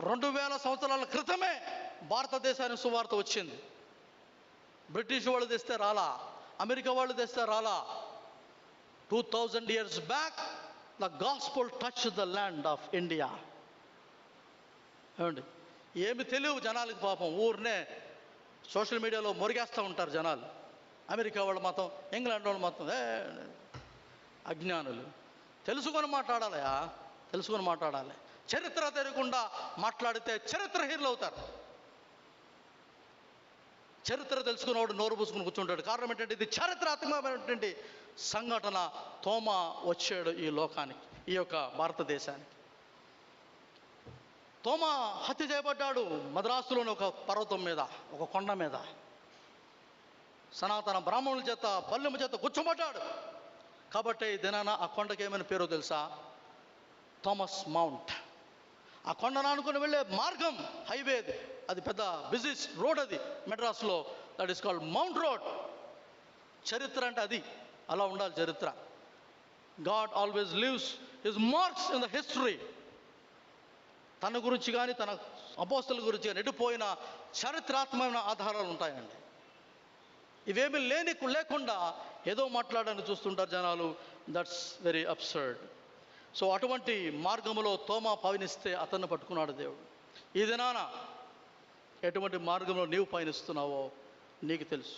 Speaker 1: 2000 సంవత్సరాల క్రితమే భారతదేశానికి సువార్త వచ్చింది. బ్రిటిష్ వాళ్ళు తెస్తే రాలా, అమెరికా వాళ్ళు తెస్తే రాలా. 2000 years back the gospel touched the land of India. ఏమండి, ఏమి తెలియవు జనాలకి పాపం. ఊరినే సోషల్ మీడియాలో మొరిగేస్తూ ఉంటారు జనాలు. అమెరికా వాళ్ళ మతం, ఇంగ్లాండ్ వాళ్ళ మతం, అజ్ఞానులు. తెలుసుకొని మాట్లాడాలి. చరిత్ర తెలియకుండా మాట్లాడితే చరిత్రహీనులు అవుతారు. చరిత్ర తెలుసుకున్నవాడు నోరు పూసుకుని కూర్చుంటాడు. కారణం ఏంటంటే, ఇది చారిత్రాత్మకమైనటువంటి సంఘటన. తోమా వచ్చాడు ఈ లోకానికి, ఈ యొక్క భారతదేశానికి. తోమా హత్య చేయబడ్డాడు మద్రాసులోని ఒక పర్వతం మీద, ఒక కొండ మీద. సనాతన బ్రాహ్మణుల చేత, పల్లెము చేత గుచ్చబడ్డాడు. కాబట్టి దినాన ఆ కొండకి ఏమైనా పేరో తెలుసా? Thomas mount. ఆ కొండను అనుకుని వెళ్ళే మార్గం, హైవే, అది పెద్ద బిజీ రోడ్. అది మెడ్రాస్లో, that is called Mount Road. చరిత్ర అంటే అది, అలా ఉండాలి చరిత్ర. God always leaves his marks in the history. తన గురించి కానీ తన అపోస్తల గురించి కానీ ఎటుపోయిన చారిత్రాత్మకమైన ఆధారాలు ఉంటాయండి. ఇవేమీ లేకుండా ఏదో మాట్లాడని చూస్తుంటారు జనాలు. That's very absurd. సో అటువంటి మార్గములో తోమా పయనిస్తే అతన్ని పట్టుకున్నాడు దేవుడు. ఈ దినాన ఎటువంటి మార్గంలో నీవు పయనిస్తున్నావో నీకు తెలుసు.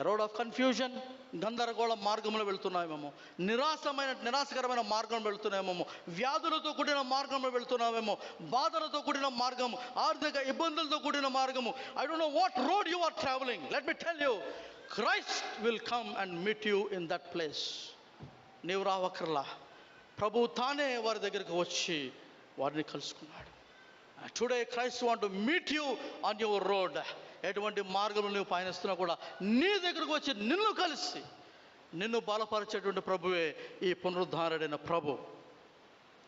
Speaker 1: రోడ్ ఆఫ్ కన్ఫ్యూజన్, గందరగోళ మార్గంలో వెళ్తున్నామేమో, నిరాశకరమైన మార్గంలో వెళ్తున్నామేమో, వ్యాధులతో కూడిన మార్గంలో వెళ్తున్నామేమో, బాధలతో కూడిన మార్గము, ఆర్థిక ఇబ్బందులతో కూడిన మార్గము. I don't know what road you are travelling. Let me tell you, Christ will come and meet you in that place. నీవు రావక్కర్లా, ప్రభువు తానే వారి దగ్గరికి వచ్చి వారిని కలుసుకున్నాడు. Today Christ want to meet you on your road. ఎటువంటి మార్గంలో నువ్వు పయనిస్తున్నా కూడా నీ దగ్గరకు వచ్చి నిన్ను కలిసి నిన్ను బలపరిచేటువంటి ప్రభువే ఈ పునరుద్ధారుడైన ప్రభు.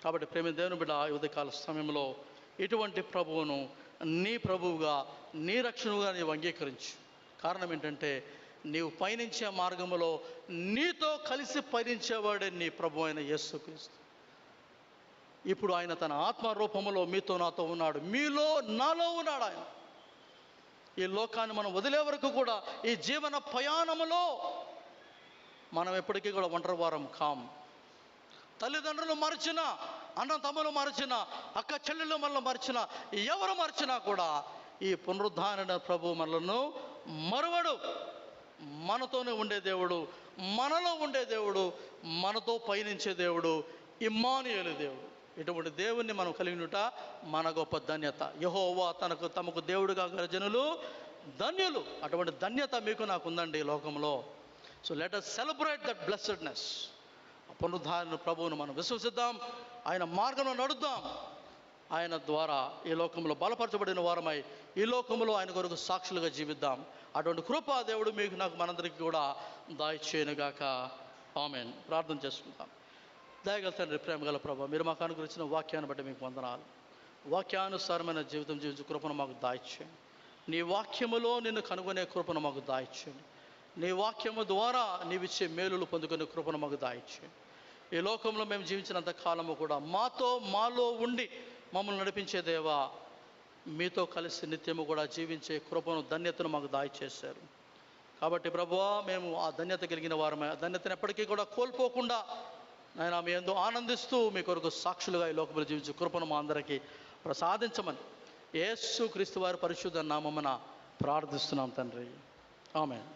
Speaker 1: కాబట్టి ప్రేమ దేవుని బిడ్డ, ఉదయకాల సమయంలో ఇటువంటి ప్రభువును నీ ప్రభువుగా, నీ రక్షణగా నీవు అంగీకరించు. కారణం ఏంటంటే నీవు పయనించే మార్గంలో నీతో కలిసి పయనించేవాడే నీ ప్రభు అయిన యేసుక్రీస్తు. ఇప్పుడు ఆయన తన ఆత్మరూపంలో మీతో నాతో ఉన్నాడు, మీలో నాలో ఉన్నాడు. ఆయన ఈ లోకాన్ని మనం వదిలే వరకు కూడా ఈ జీవన ప్రయాణములో మనం ఎప్పటికీ కూడా ఒంటరి వారం కాం. తల్లిదండ్రులు మరచినా, అన్న తమ్ములు మరచినా, అక్క చెల్లెళ్ళు మనల్ని మరచినా, ఎవరు మరచినా కూడా ఈ పునరుద్ధారణ ప్రభు మనలను మరువడు. మనతోనే ఉండే దేవుడు, మనలో ఉండే దేవుడు, మనతో పయనించే దేవుడు, ఇమ్మానుయేలు దేవుడు. ఇటువంటి దేవుణ్ణి మనం కలిగినట మన గొప్ప ధన్యత. యెహోవా తమకు దేవుడుగా గల జనులు ధన్యులు. అటువంటి ధన్యత మీకు నాకు ఉందండి ఈ లోకంలో. So let us celebrate that blessedness. పునరుద్ధారణ ప్రభువును మనం విశ్వసిద్దాం, ఆయన మార్గంలో నడుద్దాం. ఆయన ద్వారా ఈ లోకంలో బలపరచబడిన వారమై ఈ లోకంలో ఆయన కొరకు సాక్షులుగా జీవిద్దాం. అటువంటి కృపా దేవుడు మీకు నాకు మనందరికీ కూడా దయచేయునుగాక. ఆమేన్. ప్రార్థన చేసుకుందాం. దయగల తండ్రి, ప్రేమగల ప్రభా, మీరు మాకు అనుగ్రహించిన వాక్యాన్ని బట్టి మీకు వందనాలు. వాక్యానుసారమైన జీవితం జీవించే కృపను మాకు దాయిచ్చేయండి. నీ వాక్యములో నిన్ను కనుగొనే కృపను మాకు దాయిచ్చేయండి. నీ వాక్యము ద్వారా నీవిచ్చే మేలులు పొందుకునే కృపను మాకు దాయిచ్చేయండి. ఈ లోకంలో మేము జీవించినంత కాలము కూడా మాలో ఉండి మమ్మల్ని నడిపించే దేవా, మీతో కలిసి నిత్యము కూడా జీవించే కృపను, ధన్యతను మాకు దాయిచేశారు. కాబట్టి ప్రభువా, మేము ఆ ధన్యత కలిగిన వారమే. ఆ ధన్యతను ఎప్పటికీ కూడా కోల్పోకుండా నాయన మీ యందు ఆనందిస్తూ మీ కొరకు సాక్షులుగా ఈ లోకంలో జీవించే కృపను మా అందరికీ ప్రసాదించమని యేసు క్రీస్తు వారి పరిశుద్ధ నామమున ప్రార్థిస్తున్నాం తండ్రి. ఆమేన్.